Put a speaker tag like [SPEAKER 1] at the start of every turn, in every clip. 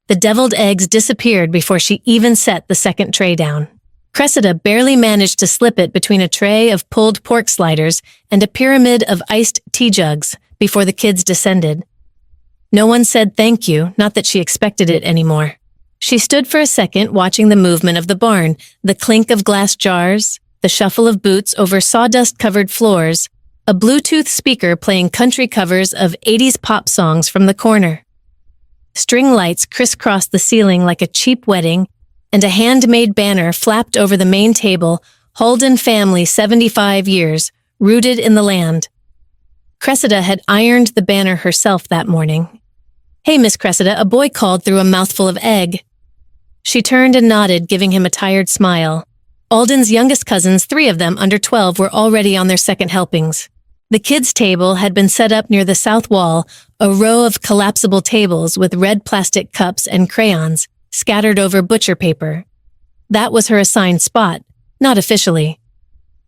[SPEAKER 1] The deviled eggs disappeared before she even set the second tray down. Cressida barely managed to slip it between a tray of pulled pork sliders and a pyramid of iced tea jugs before the kids descended. No one said thank you, not that she expected it anymore. She stood for a second watching the movement of the barn, the clink of glass jars, the shuffle of boots over sawdust-covered floors, a Bluetooth speaker playing country covers of 80s pop songs from the corner. String lights crisscrossed the ceiling like a cheap wedding, and a handmade banner flapped over the main table, Holden Family 75 years, rooted in the land. Cressida had ironed the banner herself that morning. "Hey, Miss Cressida," a boy called through a mouthful of egg. She turned and nodded, giving him a tired smile. Alden's youngest cousins, 3 of them under 12, were already on their second helpings. The kids' table had been set up near the south wall, a row of collapsible tables with red plastic cups and crayons scattered over butcher paper. That was her assigned spot, not officially.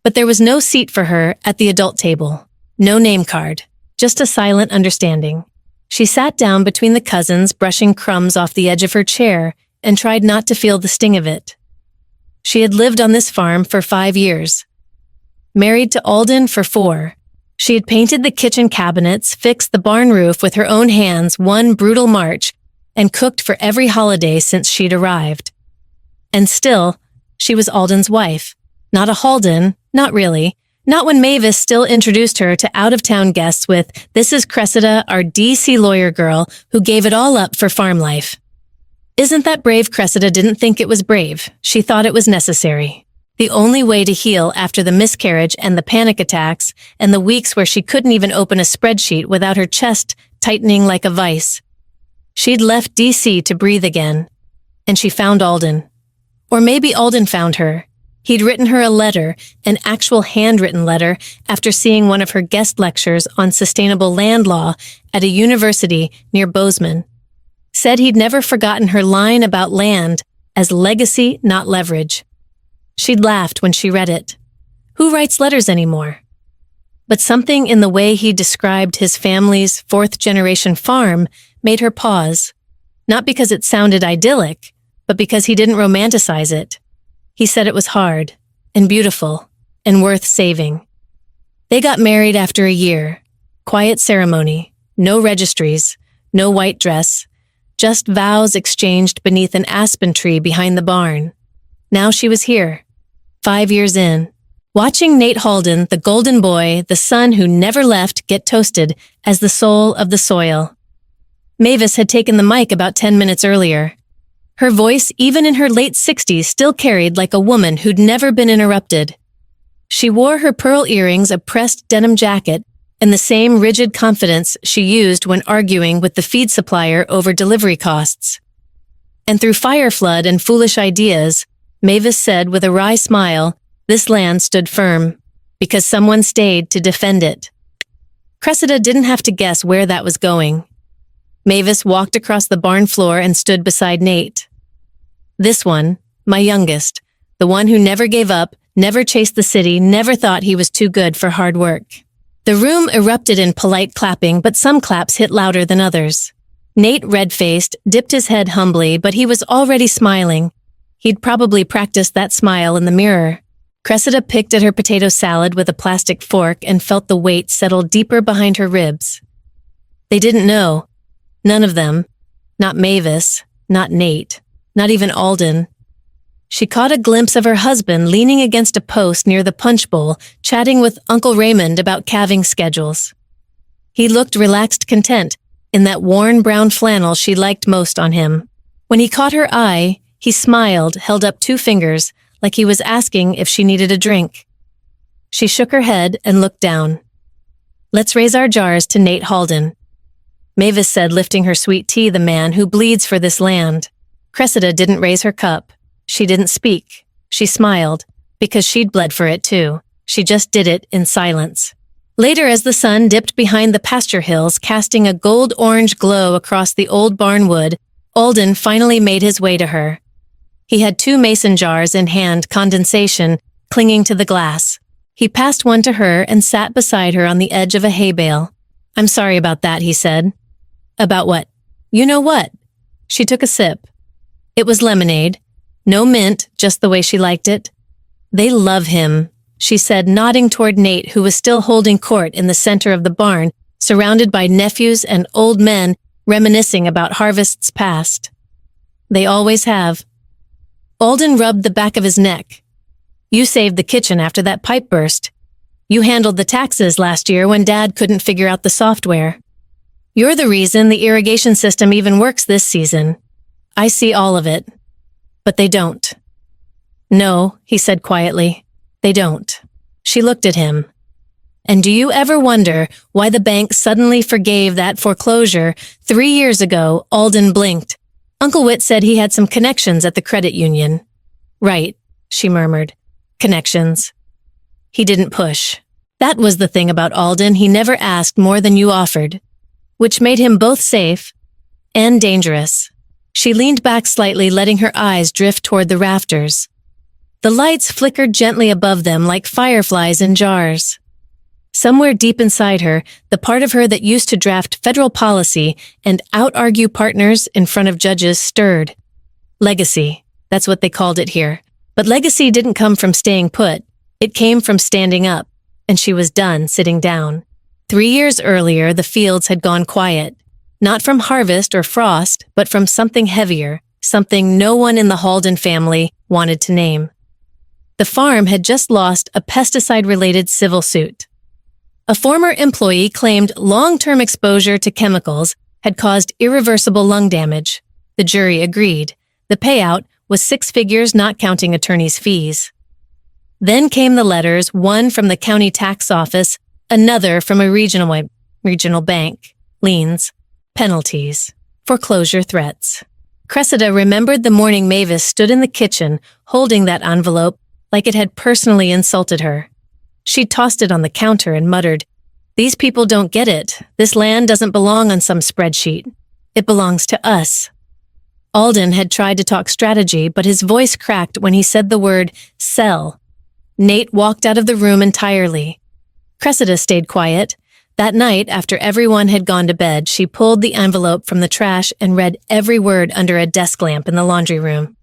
[SPEAKER 1] But there was no seat for her at the adult table. No name card, just a silent understanding. She sat down between the cousins, brushing crumbs off the edge of her chair, and tried not to feel the sting of it. She had lived on this farm for 5 years. Married to Alden for 4. She had painted the kitchen cabinets, fixed the barn roof with her own hands one brutal March, and cooked for every holiday since she'd arrived. And still, she was Alden's wife. Not a Holden, not really. Not when Mavis still introduced her to out-of-town guests with, "This is Cressida, our DC lawyer girl, who gave it all up for farm life." Isn't that brave? Cressida didn't think it was brave. She thought it was necessary. The only way to heal after the miscarriage and the panic attacks and the weeks where she couldn't even open a spreadsheet without her chest tightening like a vice. She'd left DC to breathe again, and she found Alden. Or maybe Alden found her. He'd written her a letter, an actual handwritten letter, after seeing one of her guest lectures on sustainable land law at a university near Bozeman. Said he'd never forgotten her line about land as legacy, not leverage. She'd laughed when she read it. Who writes letters anymore? But something in the way he described his family's 4th-generation farm made her pause, not because it sounded idyllic, but because he didn't romanticize it. He said it was hard, and beautiful, and worth saving. They got married after a year. Quiet ceremony, no registries, no white dress, just vows exchanged beneath an aspen tree behind the barn. Now she was here, 5 years in, watching Nate Holden, the golden boy, the son who never left, get toasted as the soul of the soil. Mavis had taken the mic about 10 minutes earlier. Her voice, even in her late 60s, still carried like a woman who'd never been interrupted. She wore her pearl earrings, a pressed denim jacket, and the same rigid confidence she used when arguing with the feed supplier over delivery costs. And through fire flood and foolish ideas, Mavis said with a wry smile, this land stood firm, because someone stayed to defend it. Cressida didn't have to guess where that was going. Mavis walked across the barn floor and stood beside Nate. This one, my youngest, the one who never gave up, never chased the city, never thought he was too good for hard work. The room erupted in polite clapping, but some claps hit louder than others. Nate, red-faced, dipped his head humbly, but he was already smiling. He'd probably practiced that smile in the mirror. Cressida picked at her potato salad with a plastic fork and felt the weight settle deeper behind her ribs. They didn't know. None of them. Not Mavis, not Nate, not even Alden. She caught a glimpse of her husband leaning against a post near the punch bowl, chatting with Uncle Raymond about calving schedules. He looked relaxed content in that worn brown flannel she liked most on him. When he caught her eye, he smiled, held up 2 fingers, like he was asking if she needed a drink. She shook her head and looked down. Let's raise our jars to Nate Holden, Mavis said, lifting her sweet tea, the man who bleeds for this land. Cressida didn't raise her cup. She didn't speak. She smiled, because she'd bled for it too. She just did it in silence. Later, as the sun dipped behind the pasture hills, casting a gold-orange glow across the old barn wood, Alden finally made his way to her. He had 2 mason jars in hand, condensation, clinging to the glass. He passed one to her and sat beside her on the edge of a hay bale. I'm sorry about that, he said. About what? You know what? She took a sip. It was lemonade. No mint, just the way she liked it. They love him, she said, nodding toward Nate, who was still holding court in the center of the barn, surrounded by nephews and old men reminiscing about harvests past. They always have. Alden rubbed the back of his neck. You saved the kitchen after that pipe burst. You handled the taxes last year when Dad couldn't figure out the software. You're the reason the irrigation system even works this season. I see all of it. But they don't. No, he said quietly. They don't. She looked at him. And do you ever wonder why the bank suddenly forgave that foreclosure 3 years ago? Alden blinked. Uncle Whit said he had some connections at the credit union. Right, she murmured. Connections. He didn't push. That was the thing about Alden. He never asked more than you offered, which made him both safe and dangerous. She leaned back slightly, letting her eyes drift toward the rafters. The lights flickered gently above them like fireflies in jars. Somewhere deep inside her, the part of her that used to draft federal policy and out-argue partners in front of judges stirred. Legacy, that's what they called it here. But legacy didn't come from staying put. It came from standing up, and she was done sitting down. 3 years earlier, the fields had gone quiet. Not from harvest or frost, but from something heavier, something no one in the Halden family wanted to name. The farm had just lost a pesticide-related civil suit. A former employee claimed long-term exposure to chemicals had caused irreversible lung damage. The jury agreed. The payout was 6 figures, not counting attorney's fees. Then came the letters, one from the county tax office, another from a regional bank, liens, penalties, foreclosure threats. Cressida remembered the morning Mavis stood in the kitchen holding that envelope like it had personally insulted her. She tossed it on the counter and muttered, "These people don't get it. This land doesn't belong on some spreadsheet. It belongs to us." Alden had tried to talk strategy, but his voice cracked when he said the word sell. Nate walked out of the room entirely. Cressida stayed quiet. That night, after everyone had gone to bed, she pulled the envelope from the trash and read every word under a desk lamp in the laundry room.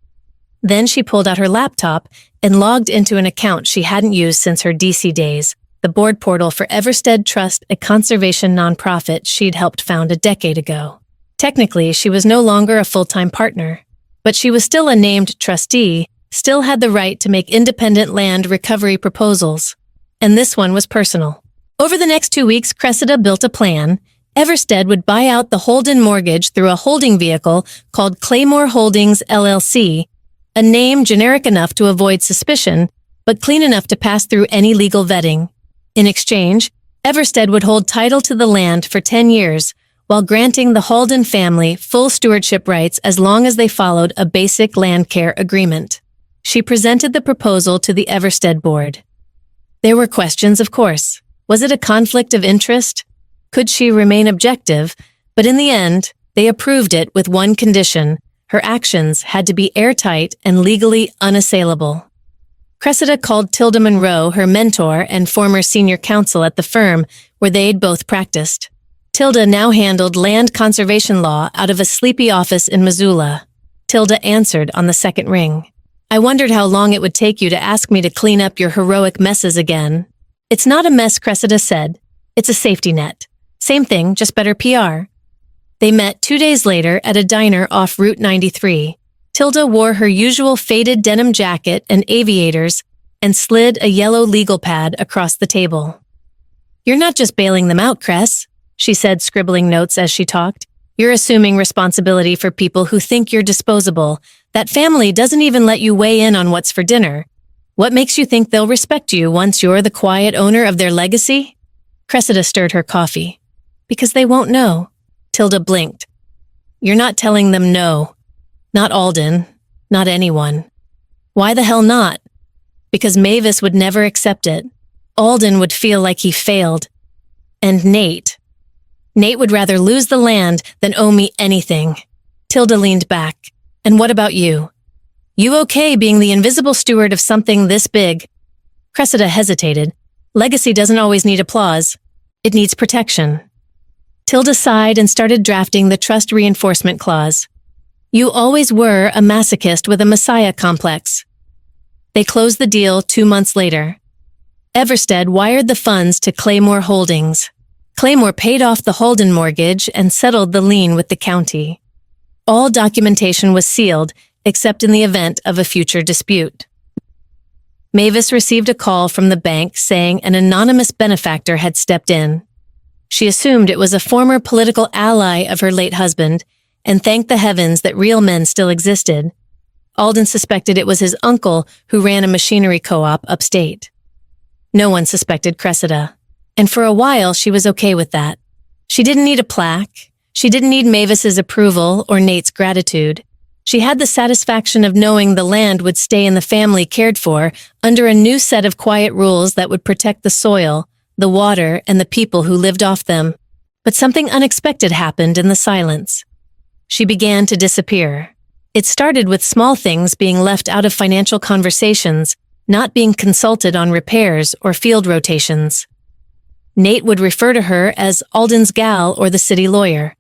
[SPEAKER 1] Then she pulled out her laptop and logged into an account she hadn't used since her DC days, the board portal for Everstead Trust, a conservation nonprofit she'd helped found a decade ago. Technically, she was no longer a full-time partner, but she was still a named trustee, still had the right to make independent land recovery proposals. And this one was personal. Over the next 2 weeks, Cressida built a plan. Everstead would buy out the Holden mortgage through a holding vehicle called Claymore Holdings LLC, a name generic enough to avoid suspicion, but clean enough to pass through any legal vetting. In exchange, Everstead would hold title to the land for 10 years, while granting the Halden family full stewardship rights as long as they followed a basic land care agreement. She presented the proposal to the Everstead board. There were questions, of course. Was it a conflict of interest? Could she remain objective? But in the end, they approved it with one condition. Her actions had to be airtight and legally unassailable. Cressida called Tilda Monroe, her mentor and former senior counsel at the firm where they'd both practiced. Tilda now handled land conservation law out of a sleepy office in Missoula. Tilda answered on the second ring. "I wondered how long it would take you to ask me to clean up your heroic messes again." "It's not a mess," Cressida said. "It's a safety net. Same thing, just better PR." They met 2 days later at a diner off Route 93. Tilda wore her usual faded denim jacket and aviators and slid a yellow legal pad across the table. "You're not just bailing them out, Cress," she said, scribbling notes as she talked. "You're assuming responsibility for people who think you're disposable. That family doesn't even let you weigh in on what's for dinner. What makes you think they'll respect you once you're the quiet owner of their legacy?" Cressida stirred her coffee. "Because they won't know." Tilda blinked. "You're not telling them no. Not Alden. Not anyone." "Why the hell not?" "Because Mavis would never accept it. Alden would feel like he failed. And Nate. Nate would rather lose the land than owe me anything." Tilda leaned back. "And what about you? You okay being the invisible steward of something this big?" Cressida hesitated. "Legacy doesn't always need applause. It needs protection." Tilda sighed and started drafting the trust reinforcement clause. You always were a masochist with a messiah complex. They closed the deal 2 months later. Everstead wired the funds to Claymore Holdings. Claymore paid off the Holden mortgage and settled the lien with the county. All documentation was sealed, except in the event of a future dispute. Mavis received a call from the bank saying an anonymous benefactor had stepped in. She assumed it was a former political ally of her late husband and thanked the heavens that real men still existed. Alden suspected it was his uncle who ran a machinery co-op upstate. No one suspected Cressida, and for a while she was okay with that. She didn't need a plaque. She didn't need Mavis's approval or Nate's gratitude. She had the satisfaction of knowing the land would stay in the family cared for under a new set of quiet rules that would protect the soil, the water, and the people who lived off them. But something unexpected happened in the silence. She began to disappear. It started with small things being left out of financial conversations, not being consulted on repairs or field rotations. Nate would refer to her as Alden's gal or the city lawyer.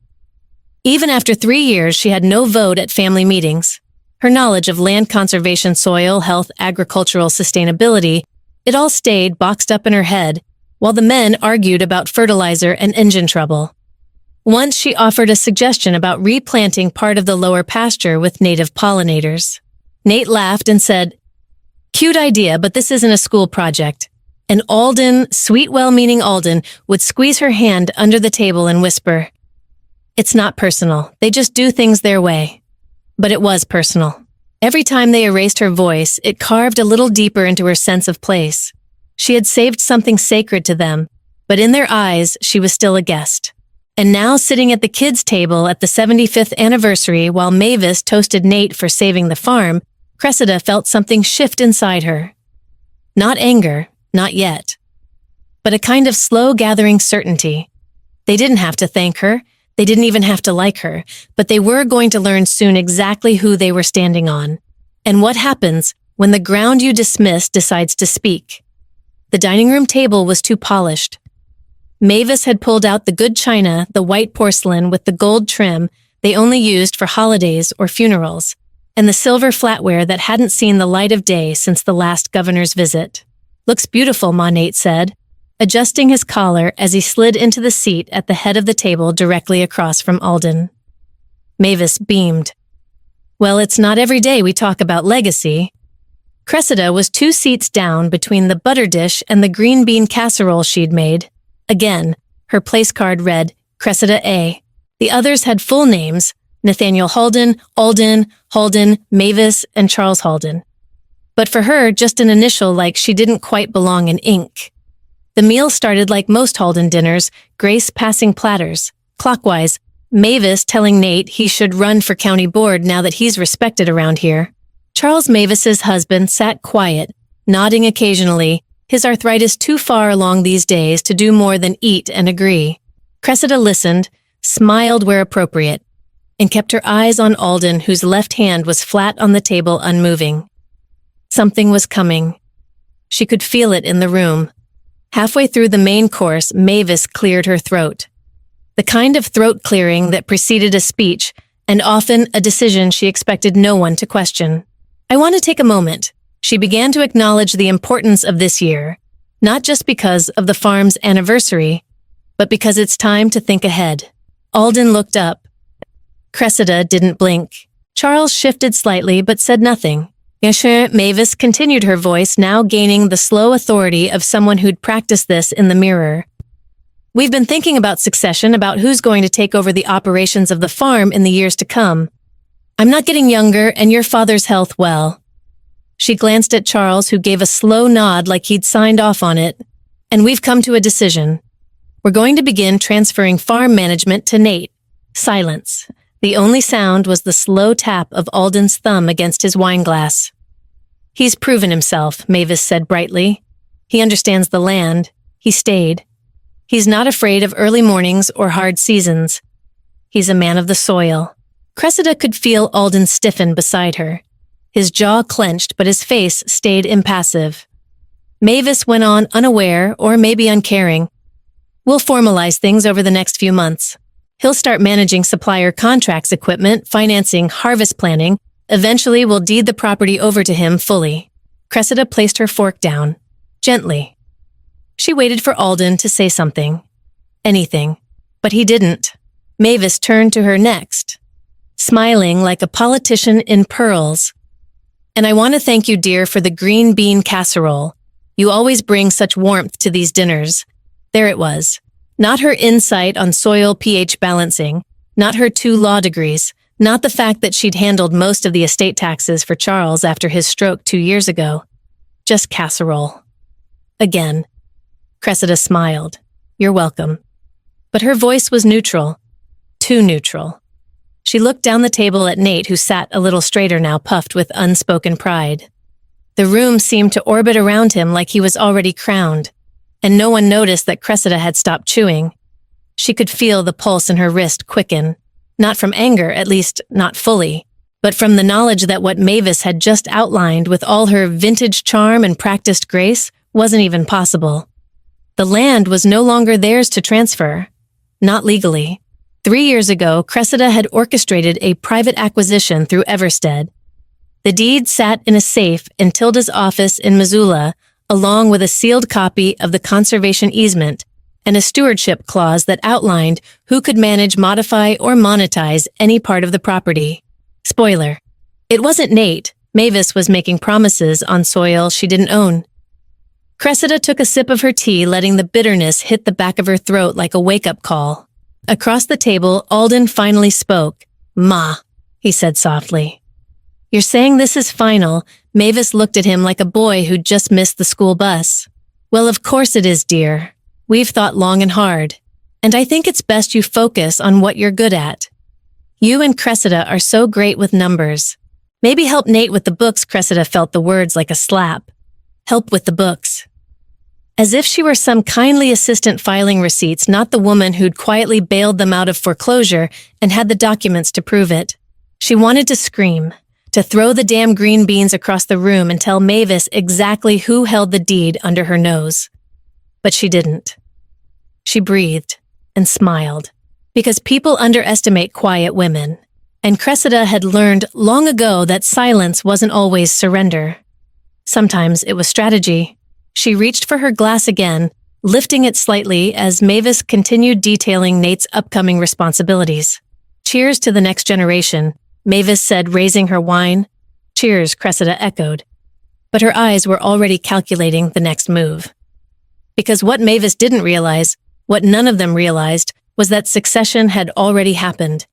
[SPEAKER 1] Even after 3 years, she had no vote at family meetings. Her knowledge of land conservation, soil, health, agricultural sustainability, it all stayed boxed up in her head, while the men argued about fertilizer and engine trouble. Once she offered a suggestion about replanting part of the lower pasture with native pollinators. Nate laughed and said, "Cute idea, but this isn't a school project." And Alden, sweet, well-meaning Alden, would squeeze her hand under the table and whisper, "It's not personal. They just do things their way." But it was personal. Every time they erased her voice, it carved a little deeper into her sense of place. She had saved something sacred to them, but in their eyes, she was still a guest. And now, sitting at the kids' table at the 75th anniversary while Mavis toasted Nate for saving the farm, Cressida felt something shift inside her. Not anger, not yet, but a kind of slow-gathering certainty. They didn't have to thank her. They didn't even have to like her, but they were going to learn soon exactly who they were standing on. And what happens when the ground you dismiss decides to speak. The dining room table was too polished. Mavis had pulled out the good china, the white porcelain with the gold trim they only used for holidays or funerals, and the silver flatware that hadn't seen the light of day since the last governor's visit. "Looks beautiful," Ma Nate said, adjusting his collar as he slid into the seat at the head of the table directly across from Alden. Mavis beamed. "Well, it's not every day we talk about legacy." Cressida was 2 seats down between the butter dish and the green bean casserole she'd made. Again, her place card read Cressida A. The others had full names: Nathaniel Halden, Alden, Halden, Mavis, and Charles Halden. But for her, just an initial like she didn't quite belong in ink. The meal started like most Halden dinners, Grace passing platters, clockwise, Mavis telling Nate he should run for county board now that he's respected around here. Charles Mavis's husband sat quiet, nodding occasionally, his arthritis too far along these days to do more than eat and agree. Cressida listened, smiled where appropriate, and kept her eyes on Alden, whose left hand was flat on the table, unmoving. Something was coming. She could feel it in the room. Halfway through the main course, Mavis cleared her throat. The kind of throat clearing that preceded a speech, and often a decision she expected no one to question. "I want to take a moment." She began to acknowledge the importance of this year, not just because of the farm's anniversary, but because it's time to think ahead. Alden looked up. Cressida didn't blink. Charles shifted slightly but said nothing. Monsieur, Mavis continued, her voice now gaining the slow authority of someone who'd practiced this in the mirror. "We've been thinking about succession, about who's going to take over the operations of the farm in the years to come. I'm not getting younger, and your father's health, well." She glanced at Charles, who gave a slow nod like he'd signed off on it. "And we've come to a decision. We're going to begin transferring farm management to Nate." Silence. The only sound was the slow tap of Alden's thumb against his wineglass. "He's proven himself," Mavis said brightly. "He understands the land. He stayed. He's not afraid of early mornings or hard seasons. He's a man of the soil." Cressida could feel Alden stiffen beside her. His jaw clenched, but his face stayed impassive. Mavis went on, unaware or maybe uncaring. "We'll formalize things over the next few months." He'll start managing supplier contracts, equipment, financing, harvest planning. Eventually, we'll deed the property over to him fully. Cressida placed her fork down, gently. She waited for Alden to say something. Anything. But he didn't. Mavis turned to her next, smiling like a politician in pearls. And I want to thank you, dear, for the green bean casserole. You always bring such warmth to these dinners. There it was. Not her insight on soil pH balancing, not her 2 law degrees, not the fact that she'd handled most of the estate taxes for Charles after his stroke 2 years ago. Just casserole. Again. Cressida smiled. You're welcome. But her voice was neutral. Too neutral. She looked down the table at Nate, who sat a little straighter now, puffed with unspoken pride. The room seemed to orbit around him like he was already crowned, and no one noticed that Cressida had stopped chewing. She could feel the pulse in her wrist quicken, not from anger, at least not fully, but from the knowledge that what Mavis had just outlined with all her vintage charm and practiced grace wasn't even possible. The land was no longer theirs to transfer. Not legally. 3 years ago, Cressida had orchestrated a private acquisition through Everstead. The deed sat in a safe in Tilda's office in Missoula, along with a sealed copy of the conservation easement and a stewardship clause that outlined who could manage, modify, or monetize any part of the property. Spoiler. It wasn't Nate. Mavis was making promises on soil she didn't own. Cressida took a sip of her tea, letting the bitterness hit the back of her throat like a wake-up call. Across the table, Alden finally spoke. Ma, he said softly. You're saying this is final? Mavis looked at him like a boy who'd just missed the school bus. Well, of course it is, dear. We've thought long and hard. And I think it's best you focus on what you're good at. You and Cressida are so great with numbers. Maybe help Nate with the books. Cressida felt the words like a slap. Help with the books. As if she were some kindly assistant filing receipts, not the woman who'd quietly bailed them out of foreclosure and had the documents to prove it. She wanted to scream, to throw the damn green beans across the room and tell Mavis exactly who held the deed under her nose. But she didn't. She breathed and smiled, because people underestimate quiet women, and Cressida had learned long ago that silence wasn't always surrender. Sometimes it was strategy. She reached for her glass again, lifting it slightly as Mavis continued detailing Nate's upcoming responsibilities. Cheers to the next generation, Mavis said, raising her wine. Cheers, Cressida echoed. But her eyes were already calculating the next move. Because what Mavis didn't realize, what none of them realized, was that succession had already happened.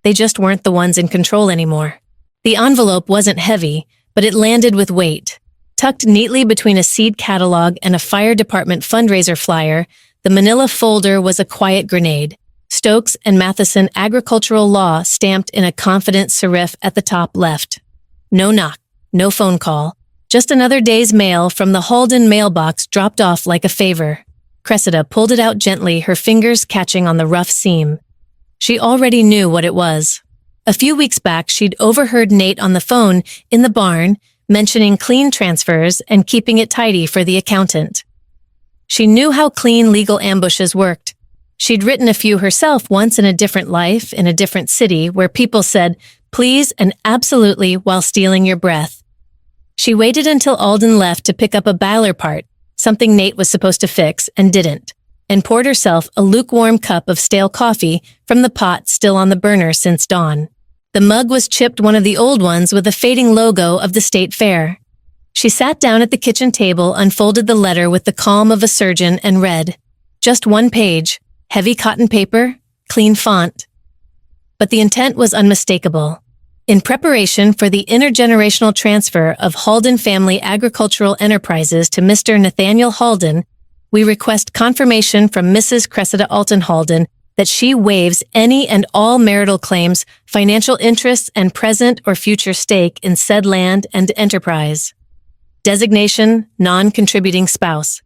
[SPEAKER 1] They just weren't the ones in control anymore. The envelope wasn't heavy, but it landed with weight. Tucked neatly between a seed catalog and a fire department fundraiser flyer, the manila folder was a quiet grenade. Stokes and Matheson Agricultural Law stamped in a confident serif at the top left. No knock, no phone call. Just another day's mail from the Halden mailbox dropped off like a favor. Cressida pulled it out gently, her fingers catching on the rough seam. She already knew what it was. A few weeks back, she'd overheard Nate on the phone in the barn, mentioning clean transfers and keeping it tidy for the accountant. She knew how clean legal ambushes worked. She'd written a few herself once in a different life, in a different city, where people said, please and absolutely while stealing your breath. She waited until Alden left to pick up a boiler part, something Nate was supposed to fix and didn't, and poured herself a lukewarm cup of stale coffee from the pot still on the burner since dawn. The mug was chipped, one of the old ones with a fading logo of the state fair. She sat down at the kitchen table, unfolded the letter with the calm of a surgeon, and read. Just 1 page, heavy cotton paper, clean font. But the intent was unmistakable. In preparation for the intergenerational transfer of Halden Family Agricultural Enterprises to Mr. Nathaniel Halden, we request confirmation from Mrs. Cressida Alton Halden that she waives any and all marital claims, financial interests, and present or future stake in said land and enterprise. Designation, non-contributing spouse.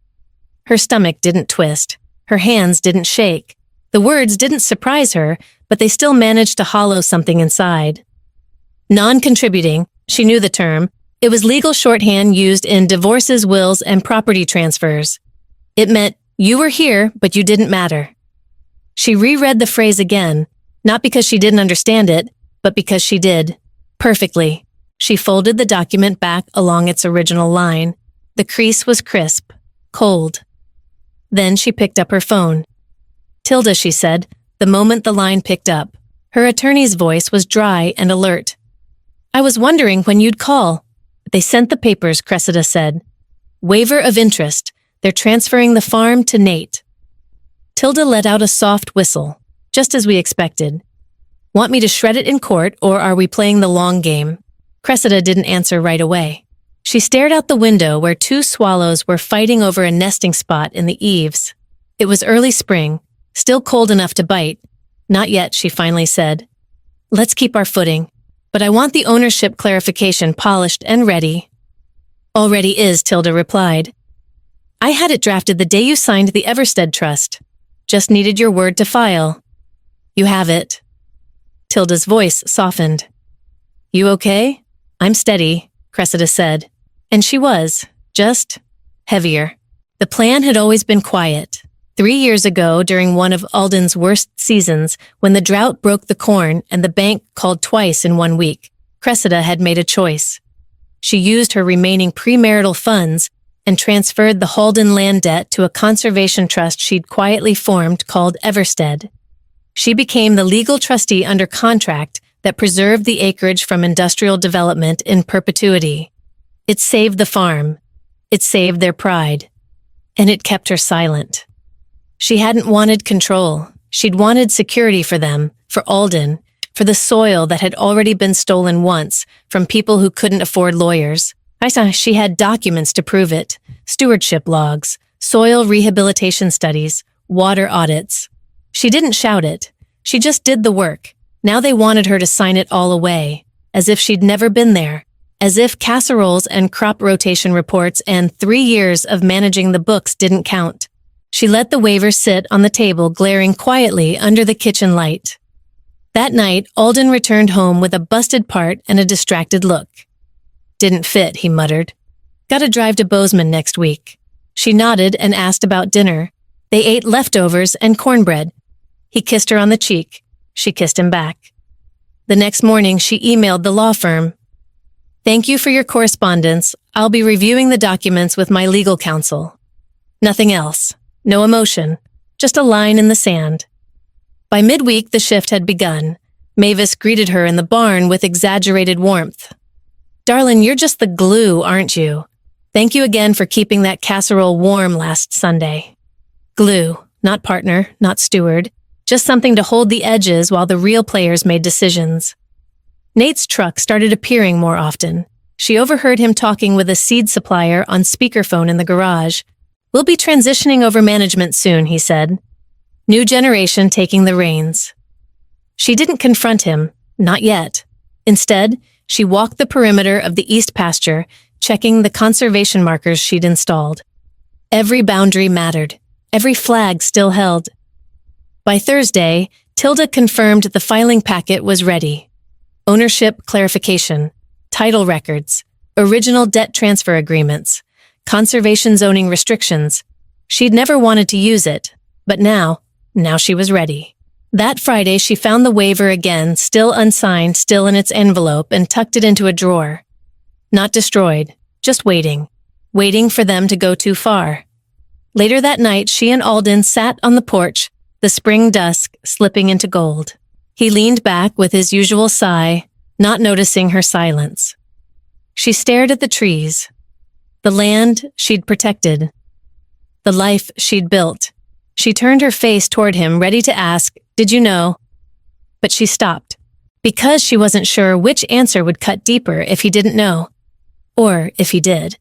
[SPEAKER 1] Her stomach didn't twist. Her hands didn't shake. The words didn't surprise her, but they still managed to hollow something inside. Non-contributing, she knew the term. It was legal shorthand used in divorces, wills, and property transfers. It meant you were here, but you didn't matter. She reread the phrase again, not because she didn't understand it, but because she did. Perfectly. She folded the document back along its original line. The crease was crisp, cold. Then she picked up her phone. "Tilda," she said, the moment the line picked up. Her attorney's voice was dry and alert. "I was wondering when you'd call." "They sent the papers," Cressida said. "Waiver of interest. They're transferring the farm to Nate." Tilda let out a soft whistle, just as we expected. "Want me to shred it in court, or are we playing the long game?" Cressida didn't answer right away. She stared out the window where two swallows were fighting over a nesting spot in the eaves. It was early spring, still cold enough to bite. "Not yet," she finally said. "Let's keep our footing. But I want the ownership clarification polished and ready." "Already is," Tilda replied. "I had it drafted the day you signed the Everstead Trust. Just needed your word to file." "You have it." Tilda's voice softened. "You okay?" "I'm steady," Cressida said. And she was, just heavier. The plan had always been quiet. 3 years ago, during one of Alden's worst seasons, when the drought broke the corn and the bank called twice in 1 week, Cressida had made a choice. She used her remaining premarital funds and transferred the Halden land debt to a conservation trust she'd quietly formed called Everstead. She became the legal trustee under contract that preserved the acreage from industrial development in perpetuity. It saved the farm. It saved their pride. And it kept her silent. She hadn't wanted control. She'd wanted security for them, for Alden, for the soil that had already been stolen once from people who couldn't afford lawyers. She had documents to prove it, stewardship logs, soil rehabilitation studies, water audits. She didn't shout it. She just did the work. Now they wanted her to sign it all away, as if she'd never been there, as if casseroles and crop rotation reports and 3 years of managing the books didn't count. She let the waiver sit on the table, glaring quietly under the kitchen light. That night, Alden returned home with a busted part and a distracted look. "Didn't fit," he muttered. "Gotta drive to Bozeman next week." She nodded and asked about dinner. They ate leftovers and cornbread. He kissed her on the cheek. She kissed him back. The next morning, she emailed the law firm. "Thank you for your correspondence. I'll be reviewing the documents with my legal counsel." Nothing else. No emotion. Just a line in the sand. By midweek, the shift had begun. Mavis greeted her in the barn with exaggerated warmth. "Darlin', you're just the glue, aren't you? Thank you again for keeping that casserole warm last Sunday." Glue, not partner, not steward. Just something to hold the edges while the real players made decisions. Nate's truck started appearing more often. She overheard him talking with a seed supplier on speakerphone in the garage. "We'll be transitioning over management soon," he said. New generation taking the reins. She didn't confront him, not yet. Instead, she walked the perimeter of the east pasture, checking the conservation markers she'd installed. Every boundary mattered. Every flag still held. By Thursday, Tilda confirmed the filing packet was ready. Ownership clarification, title records, original debt transfer agreements, conservation zoning restrictions. She'd never wanted to use it, but now she was ready. That Friday, she found the waiver again, still unsigned, still in its envelope, and tucked it into a drawer. Not destroyed, just waiting for them to go too far. Later that night, she and Alden sat on the porch, the spring dusk slipping into gold. He leaned back with his usual sigh, not noticing her silence. She stared at the trees, the land she'd protected, the life she'd built. She turned her face toward him, ready to ask, "Did you know?" But she stopped, because she wasn't sure which answer would cut deeper if he didn't know, or if he did.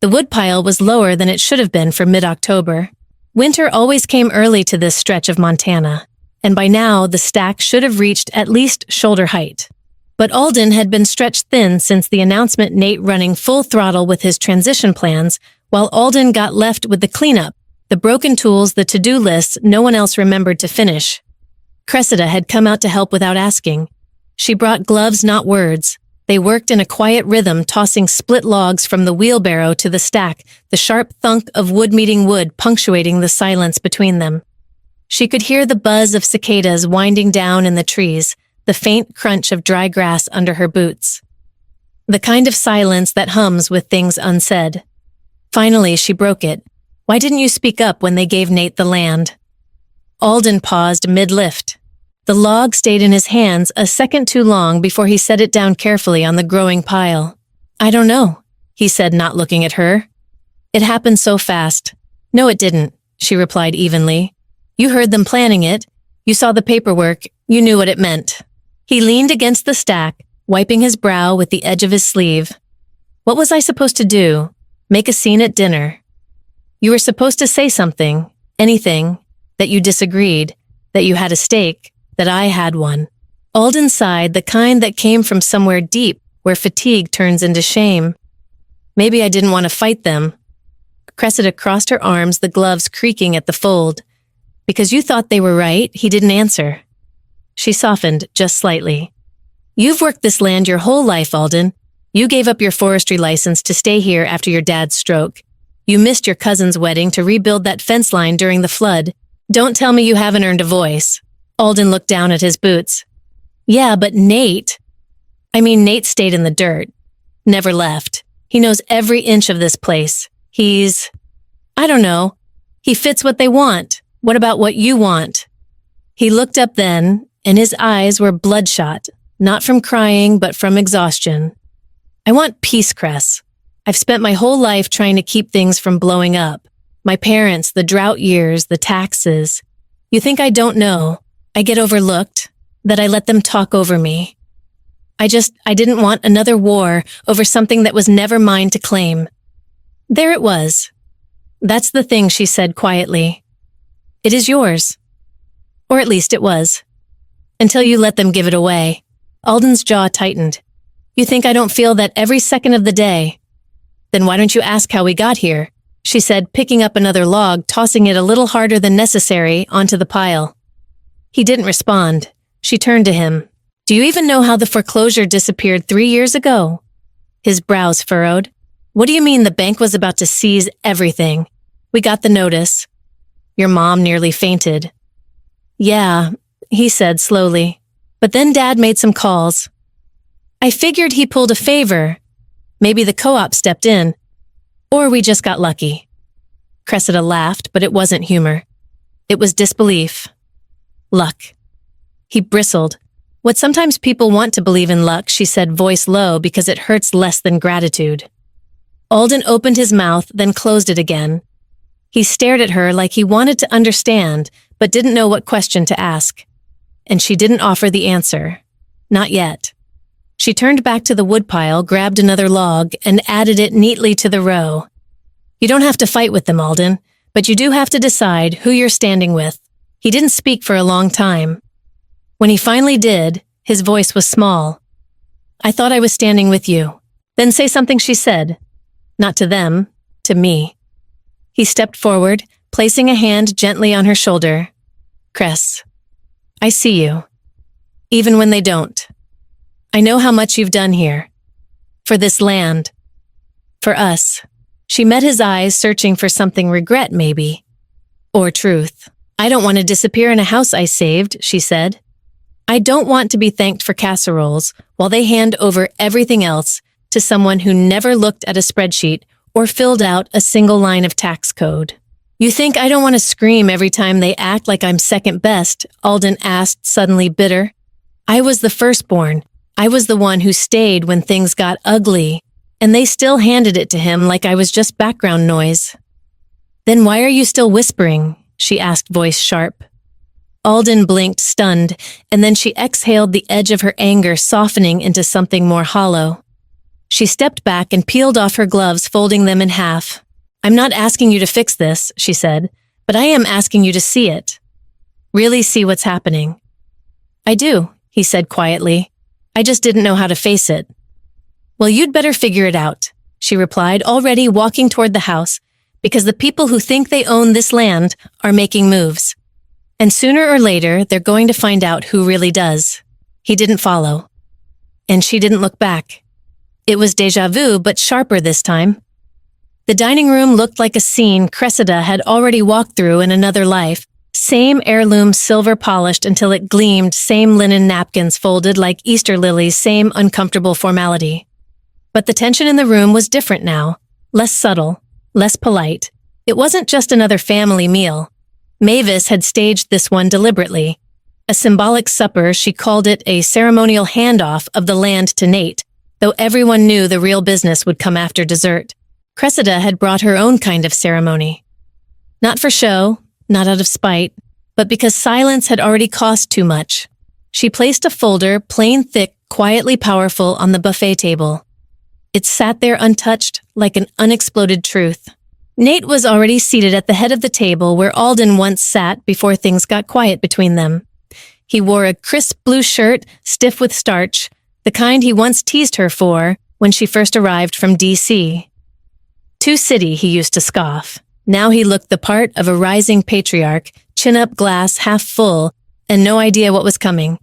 [SPEAKER 1] The woodpile was lower than it should have been for mid-October. Winter always came early to this stretch of Montana, and by now the stack should have reached at least shoulder height. But Alden had been stretched thin since the announcement, Nate running full throttle with his transition plans, while Alden got left with the cleanup, the broken tools, the to-do lists no one else remembered to finish. Cressida had come out to help without asking. She brought gloves, not words. They worked in a quiet rhythm, tossing split logs from the wheelbarrow to the stack, the sharp thunk of wood meeting wood punctuating the silence between them. She could hear the buzz of cicadas winding down in the trees, the faint crunch of dry grass under her boots. The kind of silence that hums with things unsaid. Finally, she broke it. Why didn't you speak up when they gave Nate the land? Alden paused mid-lift. The log stayed in his hands a second too long before he set it down carefully on the growing pile. I don't know, he said, not looking at her. It happened so fast. No, it didn't, she replied evenly. You heard them planning it. You saw the paperwork. You knew what it meant. He leaned against the stack, wiping his brow with the edge of his sleeve. What was I supposed to do? Make a scene at dinner? You were supposed to say something, anything, that you disagreed, that you had a stake, that I had one. Alden sighed, the kind that came from somewhere deep, where fatigue turns into shame. Maybe I didn't want to fight them. Cressida crossed her arms, the gloves creaking at the fold. Because you thought they were right, he didn't answer. She softened just slightly. You've worked this land your whole life, Alden. You gave up your forestry license to stay here after your dad's stroke. You missed your cousin's wedding to rebuild that fence line during the flood. Don't tell me you haven't earned a voice. Alden looked down at his boots. Yeah, but Nate stayed in the dirt. Never left. He knows every inch of this place. I don't know. He fits what they want. What about what you want? He looked up then, and his eyes were bloodshot, not from crying, but from exhaustion. I want peace, Cress. I've spent my whole life trying to keep things from blowing up. My parents, the drought years, the taxes. You think I don't know? I get overlooked, that I let them talk over me. I didn't want another war over something that was never mine to claim. There it was. That's the thing, she said quietly. It is yours. Or at least it was. Until you let them give it away. Alden's jaw tightened. You think I don't feel that every second of the day? Then why don't you ask how we got here? She said, picking up another log, tossing it a little harder than necessary onto the pile. He didn't respond. She turned to him. Do you even know how the foreclosure disappeared 3 years ago? His brows furrowed. What do you mean the bank was about to seize everything? We got the notice. Your mom nearly fainted. Yeah, he said slowly. But then Dad made some calls. I figured he pulled a favor. Maybe the co-op stepped in. Or we just got lucky. Cressida laughed, but it wasn't humor. It was disbelief. Luck. He bristled. What sometimes people want to believe in luck, she said, voice low, because it hurts less than gratitude. Alden opened his mouth, then closed it again. He stared at her like he wanted to understand, but didn't know what question to ask. And she didn't offer the answer. Not yet. She turned back to the woodpile, grabbed another log, and added it neatly to the row. You don't have to fight with them, Alden, but you do have to decide who you're standing with. He didn't speak for a long time. When he finally did, his voice was small. I thought I was standing with you. Then say something, she said. Not to them, to me. He stepped forward, placing a hand gently on her shoulder. Cress, I see you. Even when they don't. I know how much you've done here. For this land. For us. She met his eyes, searching for something regret, maybe. Or truth. I don't want to disappear in a house I saved, she said. I don't want to be thanked for casseroles while they hand over everything else to someone who never looked at a spreadsheet or filled out a single line of tax code. You think I don't want to scream every time they act like I'm second best? Alden asked, suddenly bitter. I was the firstborn. I was the one who stayed when things got ugly, and they still handed it to him like I was just background noise. Then why are you still whispering? She asked, voice sharp. Alden blinked, stunned, and then she exhaled, the edge of her anger softening into something more hollow. She stepped back and peeled off her gloves, folding them in half. I'm not asking you to fix this, she said, but I am asking you to see it. Really see what's happening. I do, he said quietly. I just didn't know how to face it. Well, you'd better figure it out, she replied, already walking toward the house, because the people who think they own this land are making moves. And sooner or later, they're going to find out who really does. He didn't follow. And she didn't look back. It was déjà vu, but sharper this time. The dining room looked like a scene Cressida had already walked through in another life, Same heirloom silver polished until it gleamed, same linen napkins folded like Easter lilies, same uncomfortable formality. But the tension in the room was different now, less subtle, less polite. It wasn't just another family meal. Mavis had staged this one deliberately. A symbolic supper, she called it a ceremonial handoff of the land to Nate, though everyone knew the real business would come after dessert. Cressida had brought her own kind of ceremony. Not for show, not out of spite, but because silence had already cost too much. She placed a folder, plain thick, quietly powerful, on the buffet table. It sat there untouched, like an unexploded truth. Nate was already seated at the head of the table where Alden once sat before things got quiet between them. He wore a crisp blue shirt, stiff with starch, the kind he once teased her for when she first arrived from D.C. Too city, he used to scoff. Now he looked the part of a rising patriarch, chin-up glass half full, and no idea what was coming.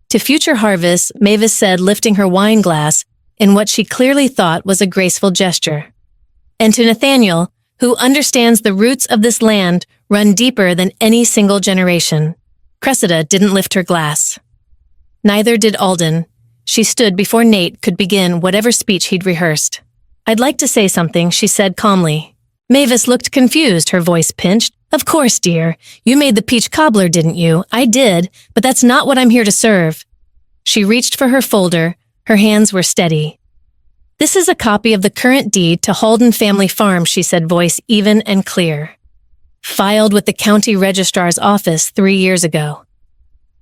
[SPEAKER 1] To future harvests, Mavis said, lifting her wine glass in what she clearly thought was a graceful gesture. And to Nathaniel, who understands the roots of this land run deeper than any single generation. Cressida didn't lift her glass. Neither did Alden. She stood before Nate could begin whatever speech he'd rehearsed. "I'd like to say something," she said calmly. Mavis looked confused, her voice pinched. "Of course, dear. You made the peach cobbler, didn't you? I did, but that's not what I'm here to serve." She reached for her folder. Her hands were steady. "This is a copy of the current deed to Halden Family Farm," she said, voice even and clear. "Filed with the county registrar's office 3 years ago."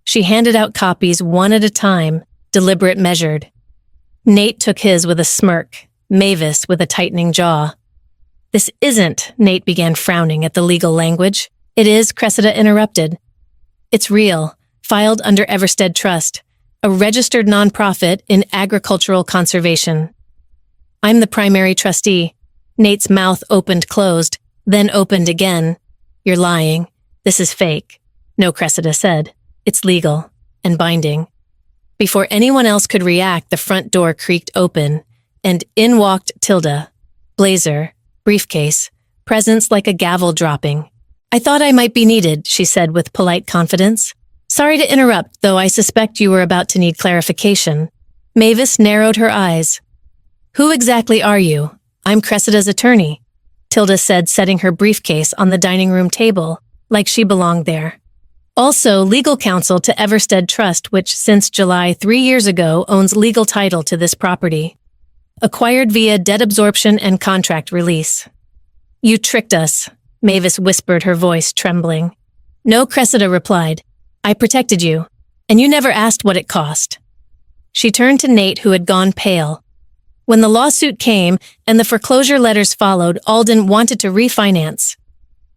[SPEAKER 1] She handed out copies one at a time, deliberate, measured. Nate took his with a smirk, Mavis with a tightening jaw. "This isn't," Nate began, frowning at the legal language. "It is," Cressida interrupted. "It's real, filed under Everstead Trust, a registered nonprofit in agricultural conservation. I'm the primary trustee." Nate's mouth opened-closed, then opened again. "You're lying. This is fake." "No," Cressida said. "It's legal and binding." Before anyone else could react, the front door creaked open, and in walked Tilda. Blazer, briefcase, presence like a gavel dropping. "I thought I might be needed," she said with polite confidence. "Sorry to interrupt, though I suspect you were about to need clarification." Mavis narrowed her eyes. "Who exactly are you?" "I'm Cressida's attorney," Tilda said, setting her briefcase on the dining room table, like she belonged there. "Also legal counsel to Everstead Trust, which since July 3 years ago owns legal title to this property. Acquired via debt absorption and contract release." "You tricked us," Mavis whispered, her voice trembling. "No," Cressida replied. "I protected you, and you never asked what it cost." She turned to Nate, who had gone pale. "When the lawsuit came and the foreclosure letters followed, Alden wanted to refinance.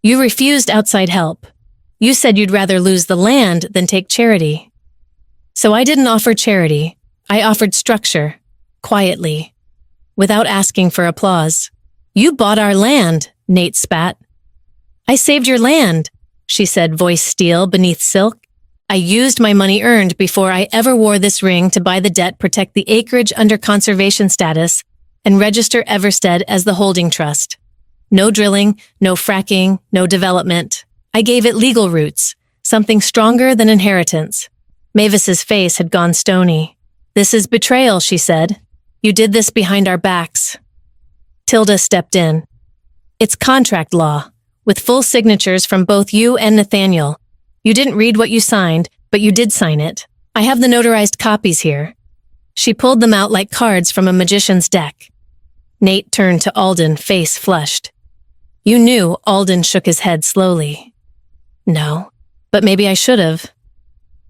[SPEAKER 1] You refused outside help. You said you'd rather lose the land than take charity. So I didn't offer charity. I offered structure, quietly, without asking for applause." "You bought our land," Nate spat. "I saved your land," she said, voice steel beneath silk. "I used my money earned before I ever wore this ring to buy the debt, protect the acreage under conservation status, and register Everstead as the holding trust. No drilling, no fracking, no development. I gave it legal roots, something stronger than inheritance." Mavis's face had gone stony. "This is betrayal," she said. "You did this behind our backs." Tilda stepped in. "It's contract law, with full signatures from both you and Nathaniel. You didn't read what you signed, but you did sign it. I have the notarized copies here." She pulled them out like cards from a magician's deck. Nate turned to Alden, face flushed. "You knew," Alden shook his head slowly. "No, but maybe I should have.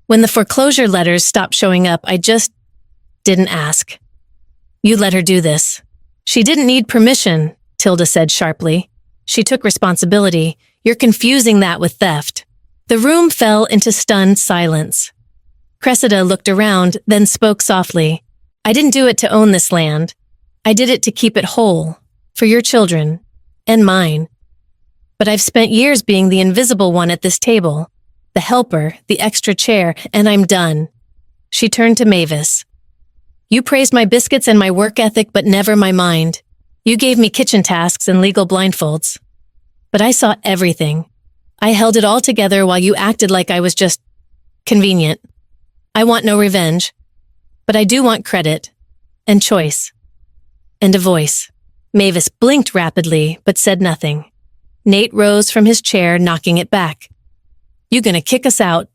[SPEAKER 1] When the foreclosure letters stopped showing up, I just didn't ask. You let her do this." "She didn't need permission," Tilda said sharply. "She took responsibility. You're confusing that with theft." The room fell into stunned silence. Cressida looked around, then spoke softly. "I didn't do it to own this land. I did it to keep it whole, for your children, and mine. But I've spent years being the invisible one at this table, the helper, the extra chair, and I'm done." She turned to Mavis. "You praised my biscuits and my work ethic, but never my mind. You gave me kitchen tasks and legal blindfolds. But I saw everything. I held it all together while you acted like I was just convenient. I want no revenge, but I do want credit and choice and a voice. Mavis blinked rapidly, but said nothing. Nate rose from his chair, knocking it back. You gonna kick us out?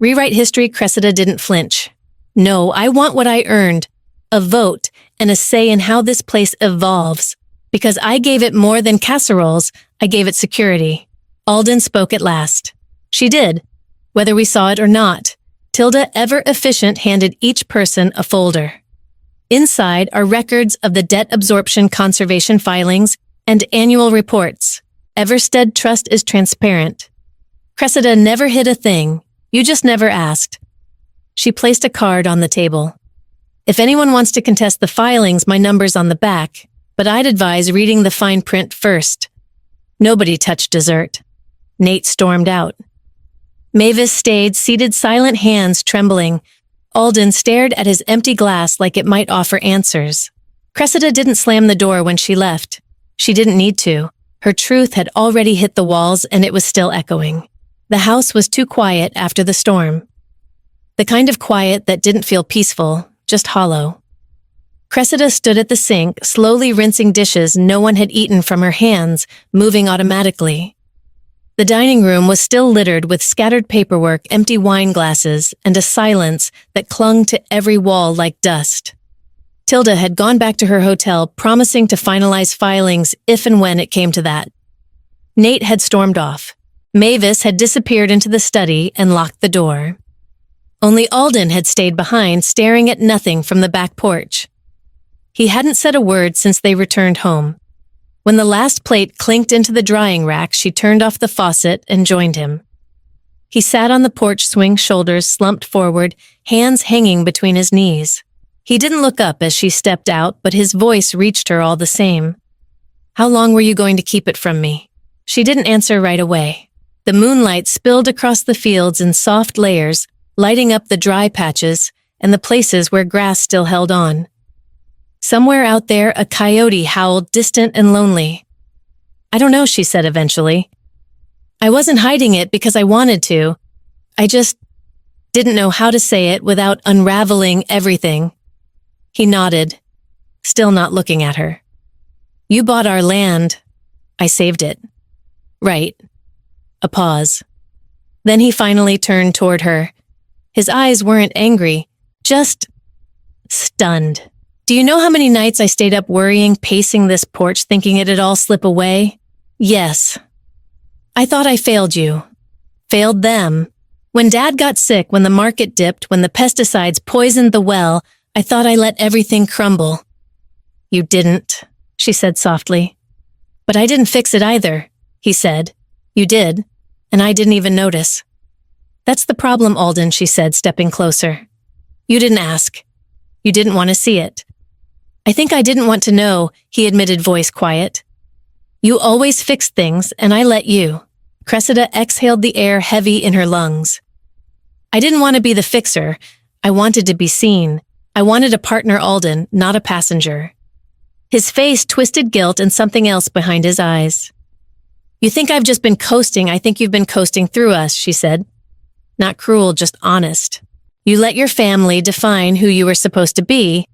[SPEAKER 1] Rewrite history. Cressida didn't flinch. No, I want what I earned. A vote and a say in how this place evolves. Because I gave it more than casseroles, I gave it security. Alden spoke at last. She did, whether we saw it or not. Tilda, ever efficient, handed each person a folder. Inside are records of the debt absorption conservation filings and annual reports. Everstead Trust is transparent. Cressida never hid a thing. You just never asked. She placed a card on the table. If anyone wants to contest the filings, my number's on the back, but I'd advise reading the fine print first. Nobody touched dessert. Nate stormed out. Mavis stayed seated, silent, hands trembling. Alden stared at his empty glass like it might offer answers. Cressida didn't slam the door when she left. She didn't need to. Her truth had already hit the walls and it was still echoing. The house was too quiet after the storm. The kind of quiet that didn't feel peaceful, just hollow. Cressida stood at the sink, slowly rinsing dishes no one had eaten from her hands, moving automatically. The dining room was still littered with scattered paperwork, empty wine glasses, and a silence that clung to every wall like dust. Tilda had gone back to her hotel, promising to finalize filings if and when it came to that. Nate had stormed off. Mavis had disappeared into the study and locked the door. Only Alden had stayed behind, staring at nothing from the back porch. He hadn't said a word since they returned home. When the last plate clinked into the drying rack, she turned off the faucet and joined him. He sat on the porch swing, shoulders slumped forward, hands hanging between his knees. He didn't look up as she stepped out, but his voice reached her all the same. How long were you going to keep it from me? She didn't answer right away. The moonlight spilled across the fields in soft layers, lighting up the dry patches and the places where grass still held on. Somewhere out there, a coyote howled, distant and lonely. I don't know, she said eventually. I wasn't hiding it because I wanted to. I just didn't know how to say it without unraveling everything. He nodded, still not looking at her. You bought our land. I saved it. Right. A pause. Then he finally turned toward her. His eyes weren't angry, just stunned. Do you know how many nights I stayed up worrying, pacing this porch, thinking it'd all slip away? Yes. I thought I failed you. Failed them. When Dad got sick, when the market dipped, when the pesticides poisoned the well, I thought I let everything crumble. You didn't, she said softly. But I didn't fix it either, he said. You did, and I didn't even notice. That's the problem, Alden, she said, stepping closer. You didn't ask. You didn't want to see it. I think I didn't want to know, he admitted, voice quiet. You always fixed things, and I let you. Cressida exhaled the air heavy in her lungs. I didn't want to be the fixer. I wanted to be seen. I wanted a partner, Alden, not a passenger. His face twisted guilt and something else behind his eyes. You think I've just been coasting. I think you've been coasting through us, she said. Not cruel, just honest. You let your family define who you were supposed to be,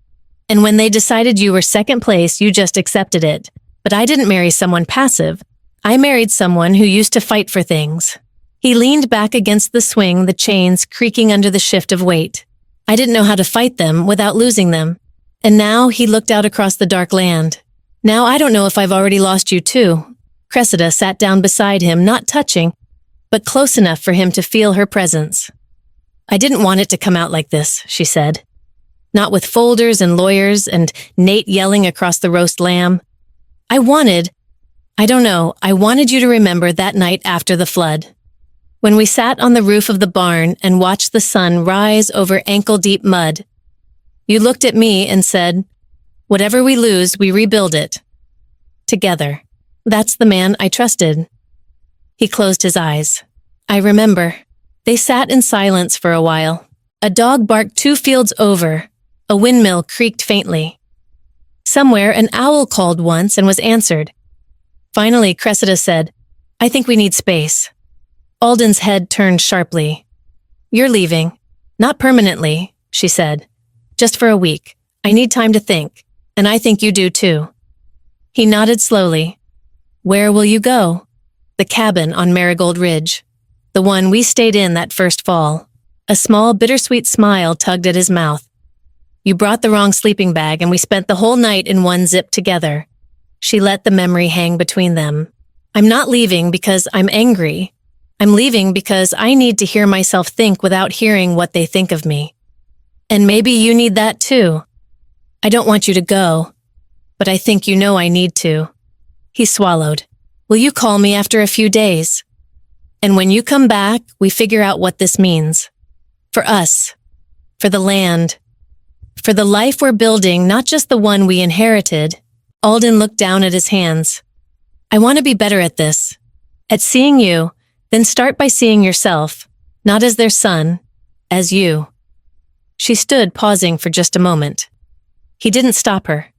[SPEAKER 1] and when they decided you were second place, you just accepted it. But I didn't marry someone passive. I married someone who used to fight for things. He leaned back against the swing, the chains creaking under the shift of weight. I didn't know how to fight them without losing them. And now he looked out across the dark land. Now I don't know if I've already lost you too. Cressida sat down beside him, not touching, but close enough for him to feel her presence. I didn't want it to come out like this, she said. Not with folders and lawyers and Nate yelling across the roast lamb. I wanted you to remember that night after the flood. When we sat on the roof of the barn and watched the sun rise over ankle-deep mud. You looked at me and said, whatever we lose, we rebuild it. Together. That's the man I trusted. He closed his eyes. I remember. They sat in silence for a while. A dog barked 2 fields over. A windmill creaked faintly. Somewhere, an owl called once and was answered. Finally, Cressida said, I think we need space. Alden's head turned sharply. "You're leaving. Not permanently," she said. "Just for a week. I need time to think, and I think you do too." He nodded slowly. "Where will you go?" "The cabin on Marigold Ridge. The one we stayed in that first fall." A small, bittersweet smile tugged at his mouth. "You brought the wrong sleeping bag and we spent the whole night in one zip together." She let the memory hang between them. "I'm not leaving because I'm angry. I'm leaving because I need to hear myself think without hearing what they think of me. And maybe you need that too. I don't want you to go, but I think you know I need to." He swallowed. "Will you call me after a few days? And when you come back, we figure out what this means. For us. For the land. For the life we're building, not just the one we inherited." Alden looked down at his hands. "I want to be better at this. At seeing you, then start by seeing yourself, not as their son, as you." She stood, pausing for just a moment. He didn't stop her.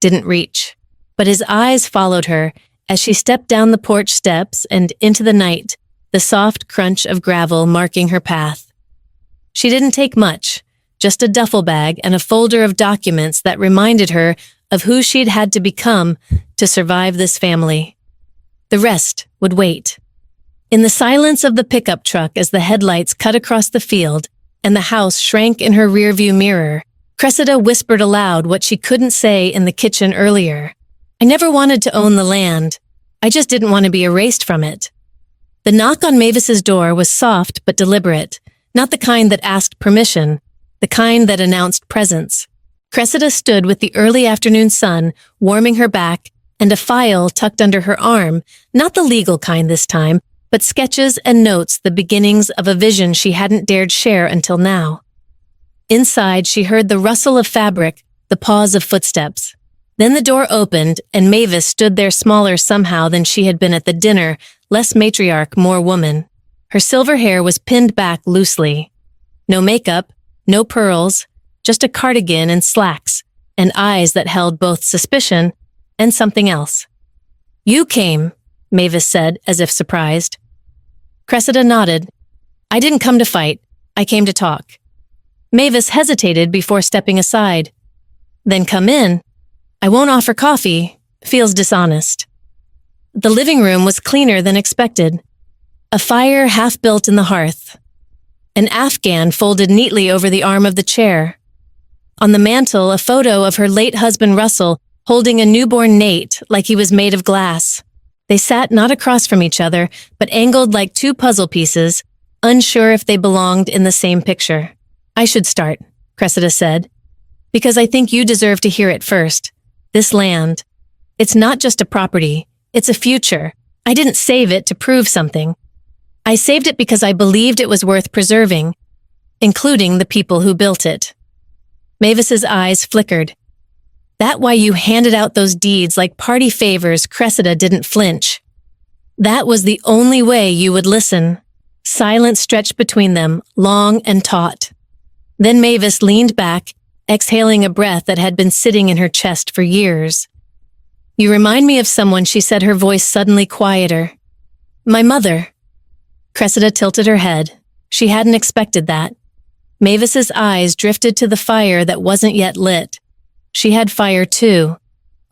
[SPEAKER 1] Didn't reach. But his eyes followed her as she stepped down the porch steps and into the night, the soft crunch of gravel marking her path. She didn't take much, just a duffel bag and a folder of documents that reminded her of who she'd had to become to survive this family. The rest would wait. In the silence of the pickup truck as the headlights cut across the field and the house shrank in her rearview mirror, Cressida whispered aloud what she couldn't say in the kitchen earlier. "I never wanted to own the land. I just didn't want to be erased from it." The knock on Mavis's door was soft but deliberate, not the kind that asked permission, the kind that announced presence. Cressida stood with the early afternoon sun warming her back and a file tucked under her arm, not the legal kind this time, but sketches and notes, the beginnings of a vision she hadn't dared share until now. Inside, she heard the rustle of fabric, the pause of footsteps. Then the door opened, and Mavis stood there smaller somehow than she had been at the dinner, less matriarch, more woman. Her silver hair was pinned back loosely. No makeup, no pearls, just a cardigan and slacks, and eyes that held both suspicion and something else. "You came," Mavis said, as if surprised. Cressida nodded. "I didn't come to fight. I came to talk." Mavis hesitated before stepping aside. "Then come in. I won't offer coffee. Feels dishonest." The living room was cleaner than expected. A fire half built in the hearth. An Afghan folded neatly over the arm of the chair. On the mantel, a photo of her late husband Russell holding a newborn Nate like he was made of glass. They sat not across from each other, but angled like two puzzle pieces, unsure if they belonged in the same picture. "I should start," Cressida said, "because I think you deserve to hear it first. This land. It's not just a property. It's a future. I didn't save it to prove something. I saved it because I believed it was worth preserving, including the people who built it." Mavis's eyes flickered. "That why you handed out those deeds like party favors?" Cressida didn't flinch. "That was the only way you would listen." Silence stretched between them, long and taut. Then Mavis leaned back, exhaling a breath that had been sitting in her chest for years. "You remind me of someone," she said, her voice suddenly quieter. "My mother." Cressida tilted her head. She hadn't expected that. Mavis's eyes drifted to the fire that wasn't yet lit. She had fire too,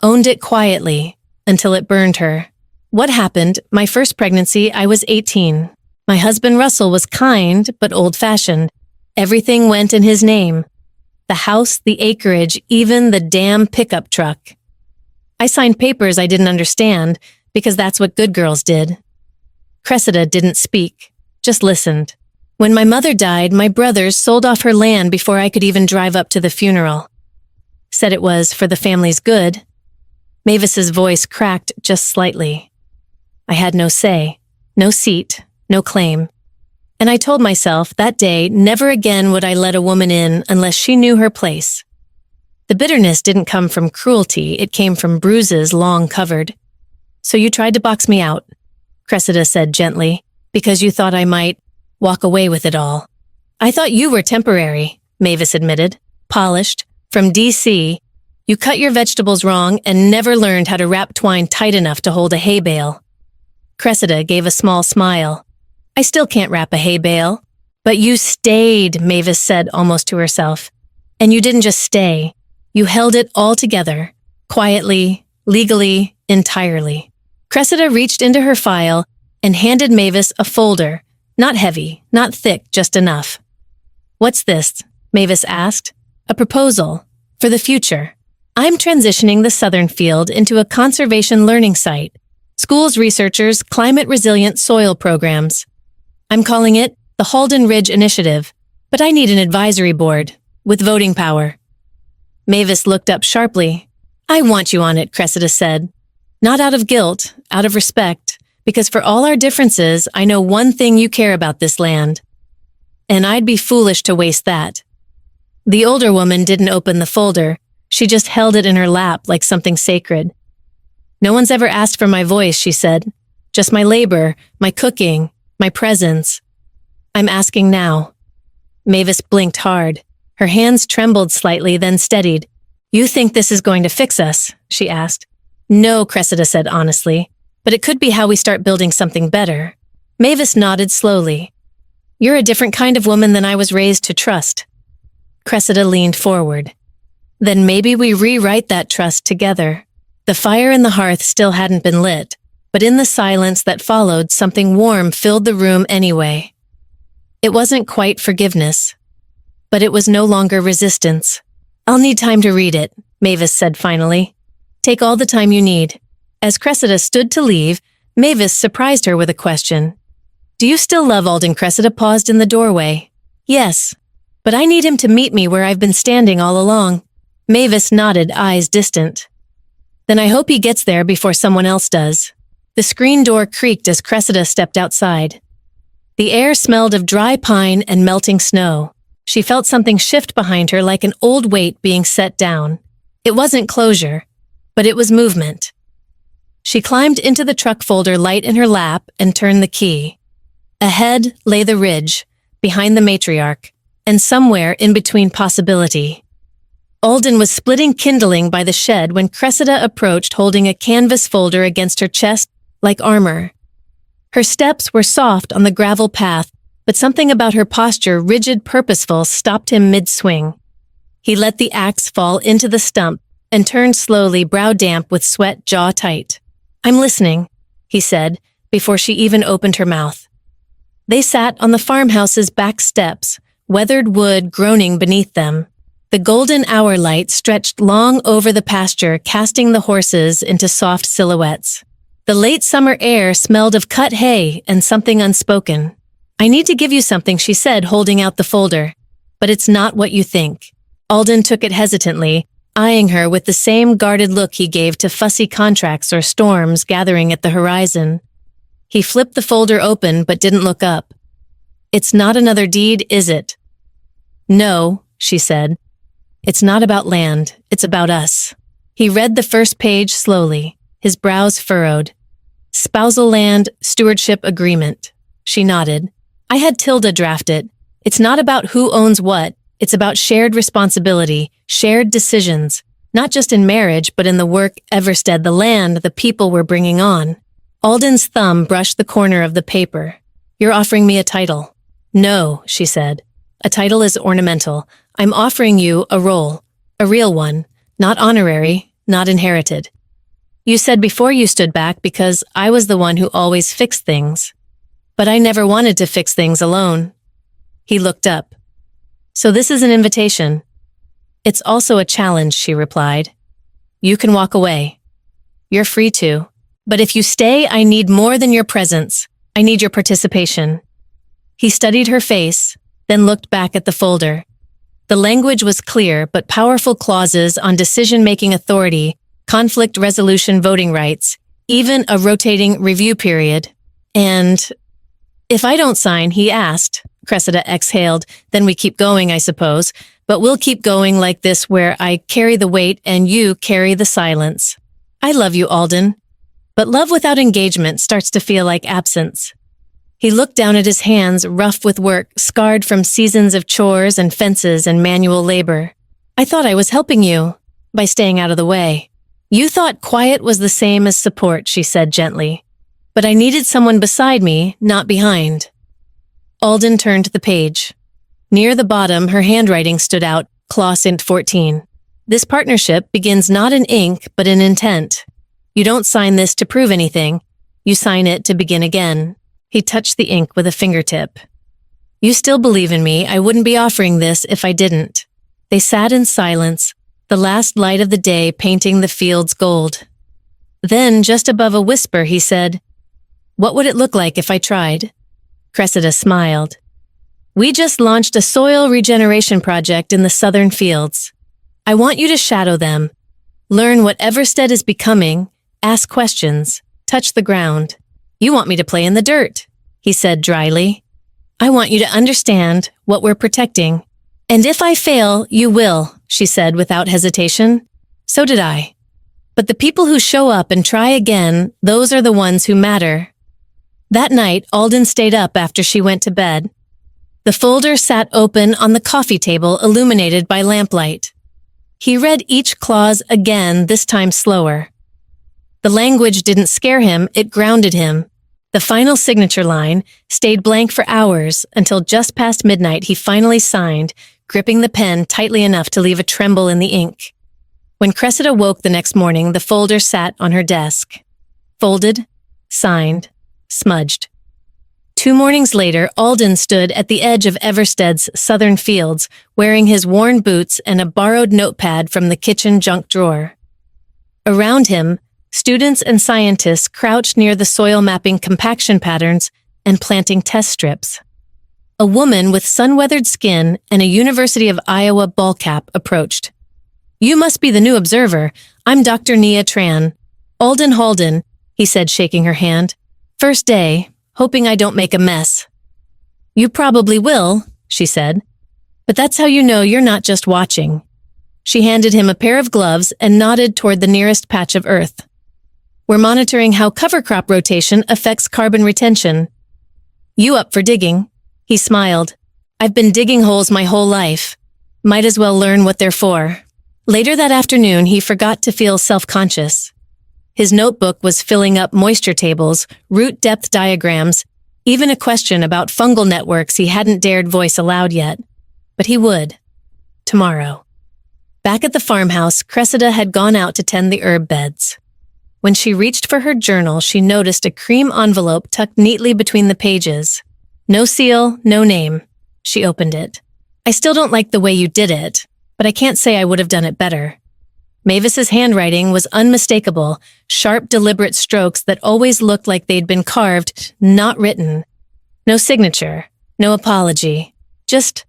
[SPEAKER 1] owned it quietly, until it burned her. "What happened? My first pregnancy, I was 18. My husband Russell was kind, but old-fashioned. Everything went in his name. The house, the acreage, even the damn pickup truck. I signed papers I didn't understand, because that's what good girls did." Cressida didn't speak, just listened. "When my mother died, my brothers sold off her land before I could even drive up to the funeral. Said it was for the family's good." Mavis's voice cracked just slightly. "I had no say, no seat, no claim. And I told myself that day never again would I let a woman in unless she knew her place. The bitterness didn't come from cruelty, it came from bruises long covered. So you tried to box me out," Cressida said gently, "because you thought I might walk away with it all." "I thought you were temporary," Mavis admitted. "Polished, from D.C. You cut your vegetables wrong and never learned how to wrap twine tight enough to hold a hay bale." Cressida gave a small smile. I still can't wrap a hay bale. But you stayed, Mavis said almost to herself. And you didn't just stay. You held it all together. Quietly, legally, entirely. Cressida reached into her file and handed Mavis a folder. Not heavy, not thick, just enough. What's this? Mavis asked. A proposal. For the future. I'm transitioning the Southern Field into a conservation learning site. Schools researchers climate-resilient soil programs. I'm calling it the Halden Ridge Initiative, but I need an advisory board with voting power. Mavis looked up sharply. I want you on it, Cressida said. Not out of guilt, out of respect, because for all our differences, I know one thing you care about this land. And I'd be foolish to waste that. The older woman didn't open the folder. She just held it in her lap like something sacred. No one's ever asked for my voice, she said. Just my labor, my cooking, my presence. I'm asking now. Mavis blinked hard. Her hands trembled slightly, then steadied. You think this is going to fix us? She asked. No, Cressida said honestly, but it could be how we start building something better. Mavis nodded slowly. You're a different kind of woman than I was raised to trust. Cressida leaned forward. Then maybe we rewrite that trust together. The fire in the hearth still hadn't been lit, but in the silence that followed, something warm filled the room anyway. It wasn't quite forgiveness, but it was no longer resistance. I'll need time to read it, Mavis said finally. Take all the time you need. As Cressida stood to leave, Mavis surprised her with a question. Do you still love Alden? Cressida paused in the doorway. Yes, but I need him to meet me where I've been standing all along. Mavis nodded, eyes distant. Then I hope he gets there before someone else does. The screen door creaked as Cressida stepped outside. The air smelled of dry pine and melting snow. She felt something shift behind her like an old weight being set down. It wasn't closure, but it was movement. She climbed into the truck folder light in her lap and turned the key. Ahead lay the ridge, behind the matriarch, and somewhere in between possibility. Alden was splitting kindling by the shed when Cressida approached holding a canvas folder against her chest like armor. Her steps were soft on the gravel path, but something about her posture, rigid, purposeful, stopped him mid-swing. He let the axe fall into the stump and turned slowly, brow damp with sweat, jaw tight. I'm listening, he said, before she even opened her mouth. They sat on the farmhouse's back steps, weathered wood groaning beneath them. The golden hour light stretched long over the pasture, casting the horses into soft silhouettes. The late summer air smelled of cut hay and something unspoken. I need to give you something, she said, holding out the folder. But it's not what you think. Alden took it hesitantly, eyeing her with the same guarded look he gave to fussy contracts or storms gathering at the horizon. He flipped the folder open but didn't look up. It's not another deed, is it? No, she said. It's not about land, it's about us. He read the first page slowly, his brows furrowed. Spousal land stewardship agreement. She nodded. I had Tilda draft it. It's not about who owns what, it's about shared responsibility, shared decisions, not just in marriage but in the work, Everstead, the land, the people we're bringing on. Alden's thumb brushed the corner of the paper. You're offering me a title. No, she said. A title is ornamental. I'm offering you a role, a real one, not honorary, not inherited. You said before you stood back because I was the one who always fixed things. But I never wanted to fix things alone. He looked up. So this is an invitation. It's also a challenge, she replied. You can walk away. You're free to. But if you stay, I need more than your presence. I need your participation. He studied her face, then looked back at the folder. The language was clear, but powerful clauses on decision-making authority, conflict resolution voting rights, even a rotating review period. And if I don't sign, he asked, Cressida exhaled, then we keep going, I suppose, but we'll keep going like this where I carry the weight and you carry the silence. I love you, Alden, but love without engagement starts to feel like absence. He looked down at his hands, rough with work, scarred from seasons of chores and fences and manual labor. I thought I was helping you by staying out of the way. You thought quiet was the same as support, she said gently. But I needed someone beside me, not behind. Alden turned the page. Near the bottom, her handwriting stood out, Clausint 14. This partnership begins not in ink, but in intent. You don't sign this to prove anything. You sign it to begin again. He touched the ink with a fingertip. You still believe in me. I wouldn't be offering this if I didn't. They sat in silence, the last light of the day painting the fields gold. Then, just above a whisper, he said, "What would it look like if I tried?" Cressida smiled. "We just launched a soil regeneration project in the southern fields. I want you to shadow them. Learn what Everstead is becoming, ask questions, touch the ground. You want me to play in the dirt," he said dryly. "I want you to understand what we're protecting. And if I fail, you will," she said without hesitation. So did I. But the people who show up and try again, those are the ones who matter. That night, Alden stayed up after she went to bed. The folder sat open on the coffee table, illuminated by lamplight. He read each clause again, this time slower. The language didn't scare him, it grounded him. The final signature line stayed blank for hours until just past midnight he finally signed, gripping the pen tightly enough to leave a tremble in the ink. When Cressida woke the next morning, the folder sat on her desk. Folded, signed, smudged. 2 mornings later, Alden stood at the edge of Everstead's southern fields, wearing his worn boots and a borrowed notepad from the kitchen junk drawer. Around him, students and scientists crouched near the soil mapping compaction patterns and planting test strips. A woman with sun-weathered skin and a University of Iowa ball cap approached. "You must be the new observer. I'm Dr. Nia Tran. Alden Halden," he said, shaking her hand. "First day, hoping I don't make a mess." "You probably will," she said. "But that's how you know you're not just watching." She handed him a pair of gloves and nodded toward the nearest patch of earth. "We're monitoring how cover crop rotation affects carbon retention." "You up for digging?" He smiled. "I've been digging holes my whole life. Might as well learn what they're for." Later that afternoon, he forgot to feel self-conscious. His notebook was filling up moisture tables, root depth diagrams, even a question about fungal networks he hadn't dared voice aloud yet. But he would. Tomorrow. Back at the farmhouse, Cressida had gone out to tend the herb beds. When she reached for her journal, she noticed a cream envelope tucked neatly between the pages. No seal, no name. She opened it. "I still don't like the way you did it, but I can't say I would have done it better." Mavis's handwriting was unmistakable, sharp, deliberate strokes that always looked like they'd been carved, not written. No signature, no apology, just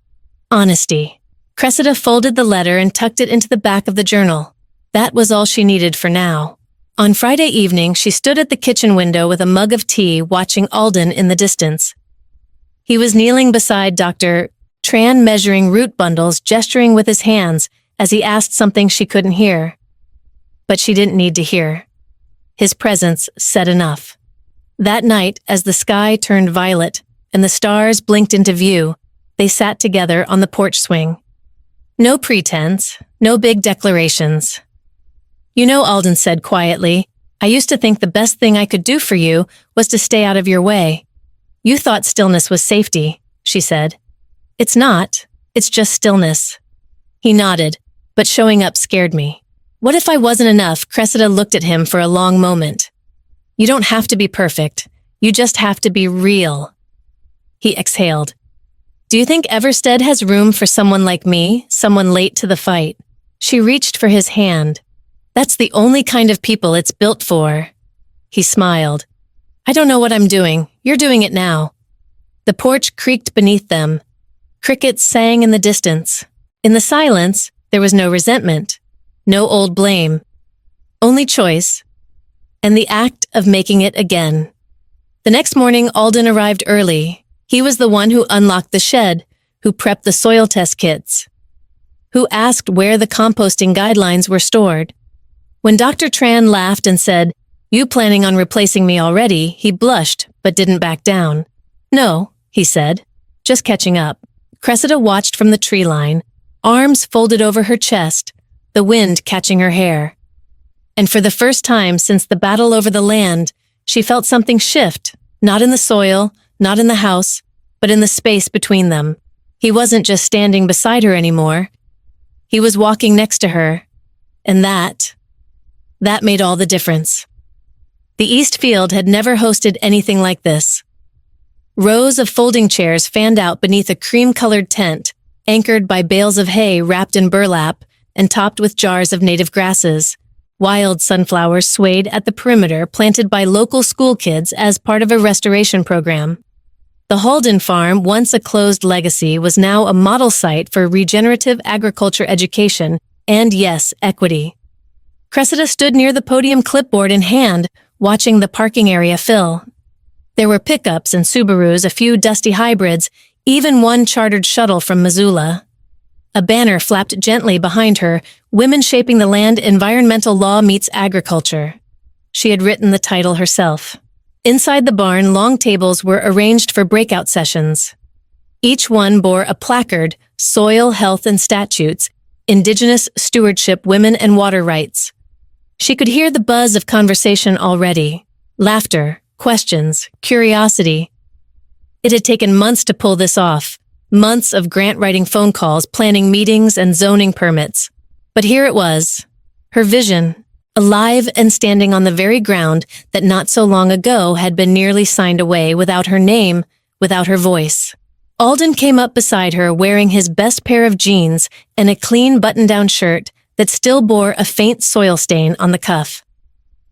[SPEAKER 1] honesty. Cressida folded the letter and tucked it into the back of the journal. That was all she needed for now. On Friday evening, she stood at the kitchen window with a mug of tea, watching Alden in the distance. He was kneeling beside Dr. Tran, measuring root bundles, gesturing with his hands as he asked something she couldn't hear. But she didn't need to hear. His presence said enough. That night, as the sky turned violet and the stars blinked into view, they sat together on the porch swing. No pretense, no big declarations. "You know," Alden said quietly, "I used to think the best thing I could do for you was to stay out of your way. You thought stillness was safety," she said. "It's not. It's just stillness." He nodded, but showing up scared me. What if I wasn't enough? Cressida looked at him for a long moment. "You don't have to be perfect. You just have to be real." He exhaled. "Do you think Everstead has room for someone like me, someone late to the fight?" She reached for his hand. "That's the only kind of people it's built for." He smiled. "I don't know what I'm doing. You're doing it now." The porch creaked beneath them. Crickets sang in the distance. In the silence, there was no resentment, no old blame, only choice, and the act of making it again. The next morning, Alden arrived early. He was the one who unlocked the shed, who prepped the soil test kits, who asked where the composting guidelines were stored. When Dr. Tran laughed and said, "You planning on replacing me already?" he blushed, but didn't back down. "No," he said, "just catching up." Cressida watched from the tree line, arms folded over her chest, the wind catching her hair. And for the first time since the battle over the land, she felt something shift, not in the soil, not in the house, but in the space between them. He wasn't just standing beside her anymore. He was walking next to her, and that made all the difference. The East Field had never hosted anything like this. Rows of folding chairs fanned out beneath a cream-colored tent, anchored by bales of hay wrapped in burlap and topped with jars of native grasses. Wild sunflowers swayed at the perimeter, planted by local school kids as part of a restoration program. The Halden farm, once a closed legacy, was now a model site for regenerative agriculture education and, yes, equity. Cressida stood near the podium, clipboard in hand, watching the parking area fill. There were pickups and Subarus, a few dusty hybrids, even one chartered shuttle from Missoula. A banner flapped gently behind her, Women Shaping the Land, Environmental Law Meets Agriculture. She had written the title herself. Inside the barn, long tables were arranged for breakout sessions. Each one bore a placard, Soil, Health and Statutes, Indigenous Stewardship, Women and Water Rights. She could hear the buzz of conversation already. Laughter, questions, curiosity. It had taken months to pull this off. Months of grant-writing phone calls, planning meetings and zoning permits. But here it was, her vision, alive and standing on the very ground that not so long ago had been nearly signed away without her name, without her voice. Alden came up beside her wearing his best pair of jeans and a clean button-down shirt that still bore a faint soil stain on the cuff.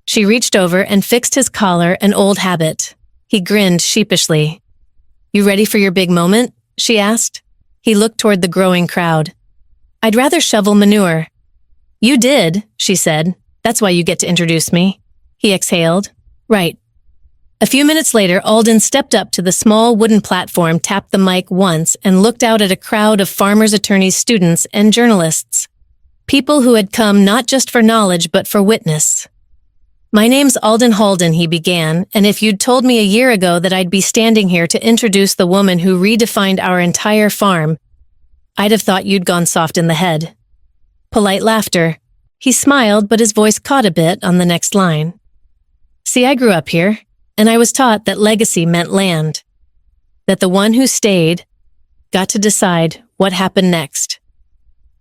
[SPEAKER 1] She reached over and fixed his collar, an old habit. He grinned sheepishly. "You ready for your big moment?" she asked. He looked toward the growing crowd. "I'd rather shovel manure." "You did," she said. "That's why you get to introduce me." He exhaled. "Right." A few minutes later, Alden stepped up to the small wooden platform, tapped the mic once, and looked out at a crowd of farmers, attorneys, students, and journalists. People who had come not just for knowledge, but for witness. "My name's Alden Halden," he began, "and if you'd told me a year ago that I'd be standing here to introduce the woman who redefined our entire farm, I'd have thought you'd gone soft in the head." Polite laughter. He smiled, but his voice caught a bit on the next line. "See, I grew up here, and I was taught that legacy meant land. That the one who stayed got to decide what happened next.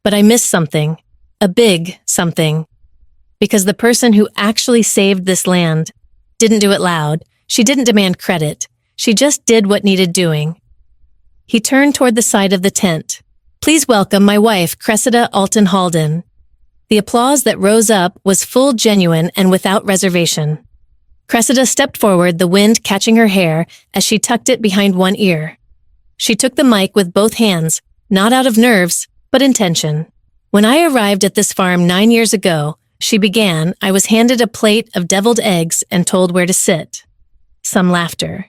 [SPEAKER 1] But I missed something, a big something. Because the person who actually saved this land didn't do it loud. She didn't demand credit. She just did what needed doing." He turned toward the side of the tent. "Please welcome my wife, Cressida Alton Halden." The applause that rose up was full, genuine, and without reservation. Cressida stepped forward, the wind catching her hair as she tucked it behind one ear. She took the mic with both hands, not out of nerves, but intention. "When I arrived at this farm 9 years ago," she began, "I was handed a plate of deviled eggs and told where to sit." Some laughter.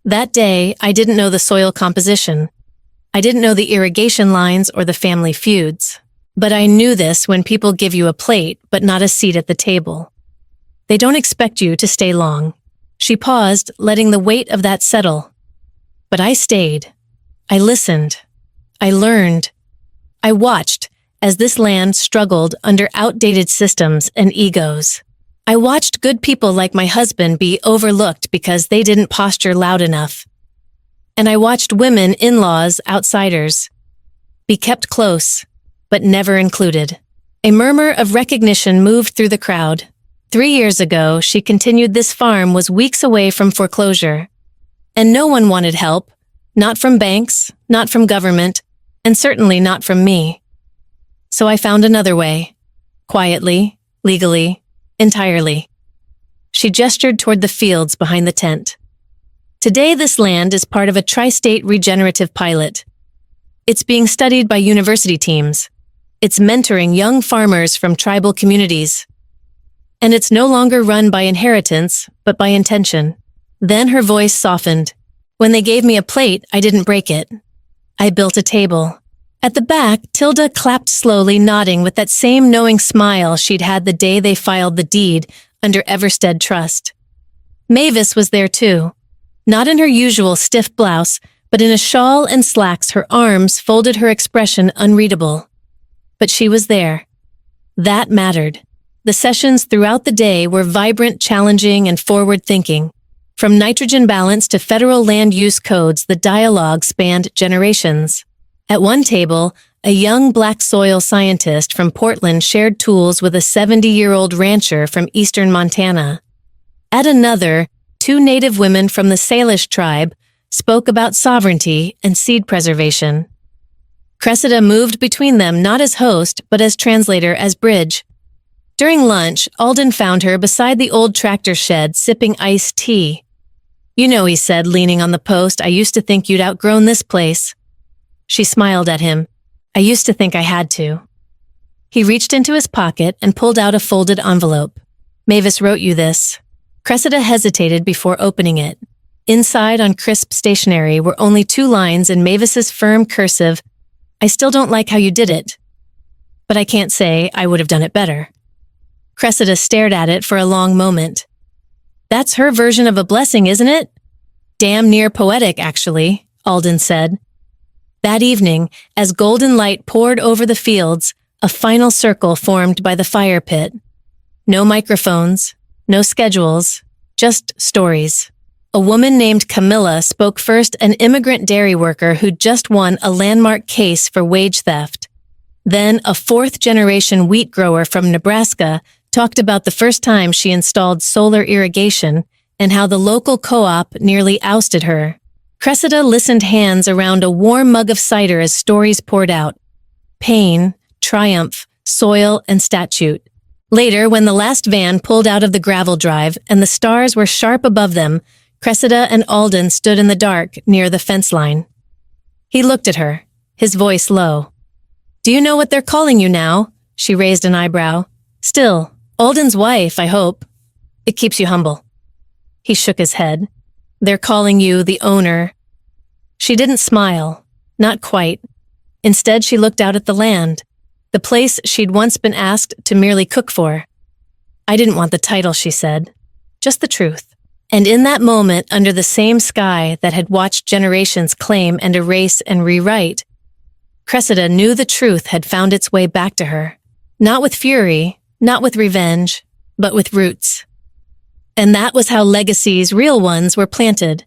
[SPEAKER 1] "That day, I didn't know the soil composition. I didn't know the irrigation lines or the family feuds. But I knew this when people give you a plate, but not a seat at the table. They don't expect you to stay long." She paused, letting the weight of that settle. "But I stayed. I listened. I learned. I watched as this land struggled under outdated systems and egos. I watched good people like my husband be overlooked because they didn't posture loud enough. And I watched women, in-laws, outsiders, be kept close, but never included." A murmur of recognition moved through the crowd. 3 years ago, she continued, this farm was weeks away from foreclosure. And no one wanted help, not from banks, not from government, and certainly not from me. So I found another way. Quietly, legally, entirely. She gestured toward the fields behind the tent. Today, this land is part of a tri-state regenerative pilot. It's being studied by university teams. It's mentoring young farmers from tribal communities. And it's no longer run by inheritance, but by intention. Then her voice softened. "When they gave me a plate, I didn't break it. I built a table." At the back, Tilda clapped slowly, nodding with that same knowing smile she'd had the day they filed the deed under Everstead Trust. Mavis was there too, not in her usual stiff blouse, but in a shawl and slacks, her arms folded, her expression unreadable. But she was there. That mattered. The sessions throughout the day were vibrant, challenging, and forward-thinking. From nitrogen balance to federal land use codes, the dialogue spanned generations. At one table, a young black soil scientist from Portland shared tools with a 70-year-old rancher from eastern Montana. At another, two native women from the Salish tribe spoke about sovereignty and seed preservation. Cressida moved between them not as host, but as translator, as bridge. During lunch, Alden found her beside the old tractor shed sipping iced tea. "You know," he said, leaning on the post, "I used to think you'd outgrown this place." She smiled at him. "I used to think I had to." He reached into his pocket and pulled out a folded envelope. "Mavis wrote you this." Cressida hesitated before opening it. Inside on crisp stationery were only 2 lines in Mavis's firm cursive, "I still don't like how you did it, but I can't say I would have done it better." Cressida stared at it for a long moment. "That's her version of a blessing, isn't it?" "Damn near poetic, actually," Alden said. That evening, as golden light poured over the fields, a final circle formed by the fire pit. No microphones, no schedules, just stories. A woman named Camilla spoke first, an immigrant dairy worker who'd just won a landmark case for wage theft. Then a 4th-generation wheat grower from Nebraska talked about the first time she installed solar irrigation and how the local co-op nearly ousted her. Cressida listened, hands around a warm mug of cider as stories poured out. Pain, triumph, soil, and statute. Later, when the last van pulled out of the gravel drive and the stars were sharp above them, Cressida and Alden stood in the dark near the fence line. He looked at her, his voice low. "Do you know what they're calling you now?" She raised an eyebrow. "Still, Alden's wife, I hope. It keeps you humble." He shook his head. "They're calling you the owner." She didn't smile. Not quite. Instead, she looked out at the land, the place she'd once been asked to merely cook for. "I didn't want the title," she said. "Just the truth." And in that moment, under the same sky that had watched generations claim and erase and rewrite, Cressida knew the truth had found its way back to her. Not with fury, not with revenge, but with roots. And that was how legacies, real ones, were planted.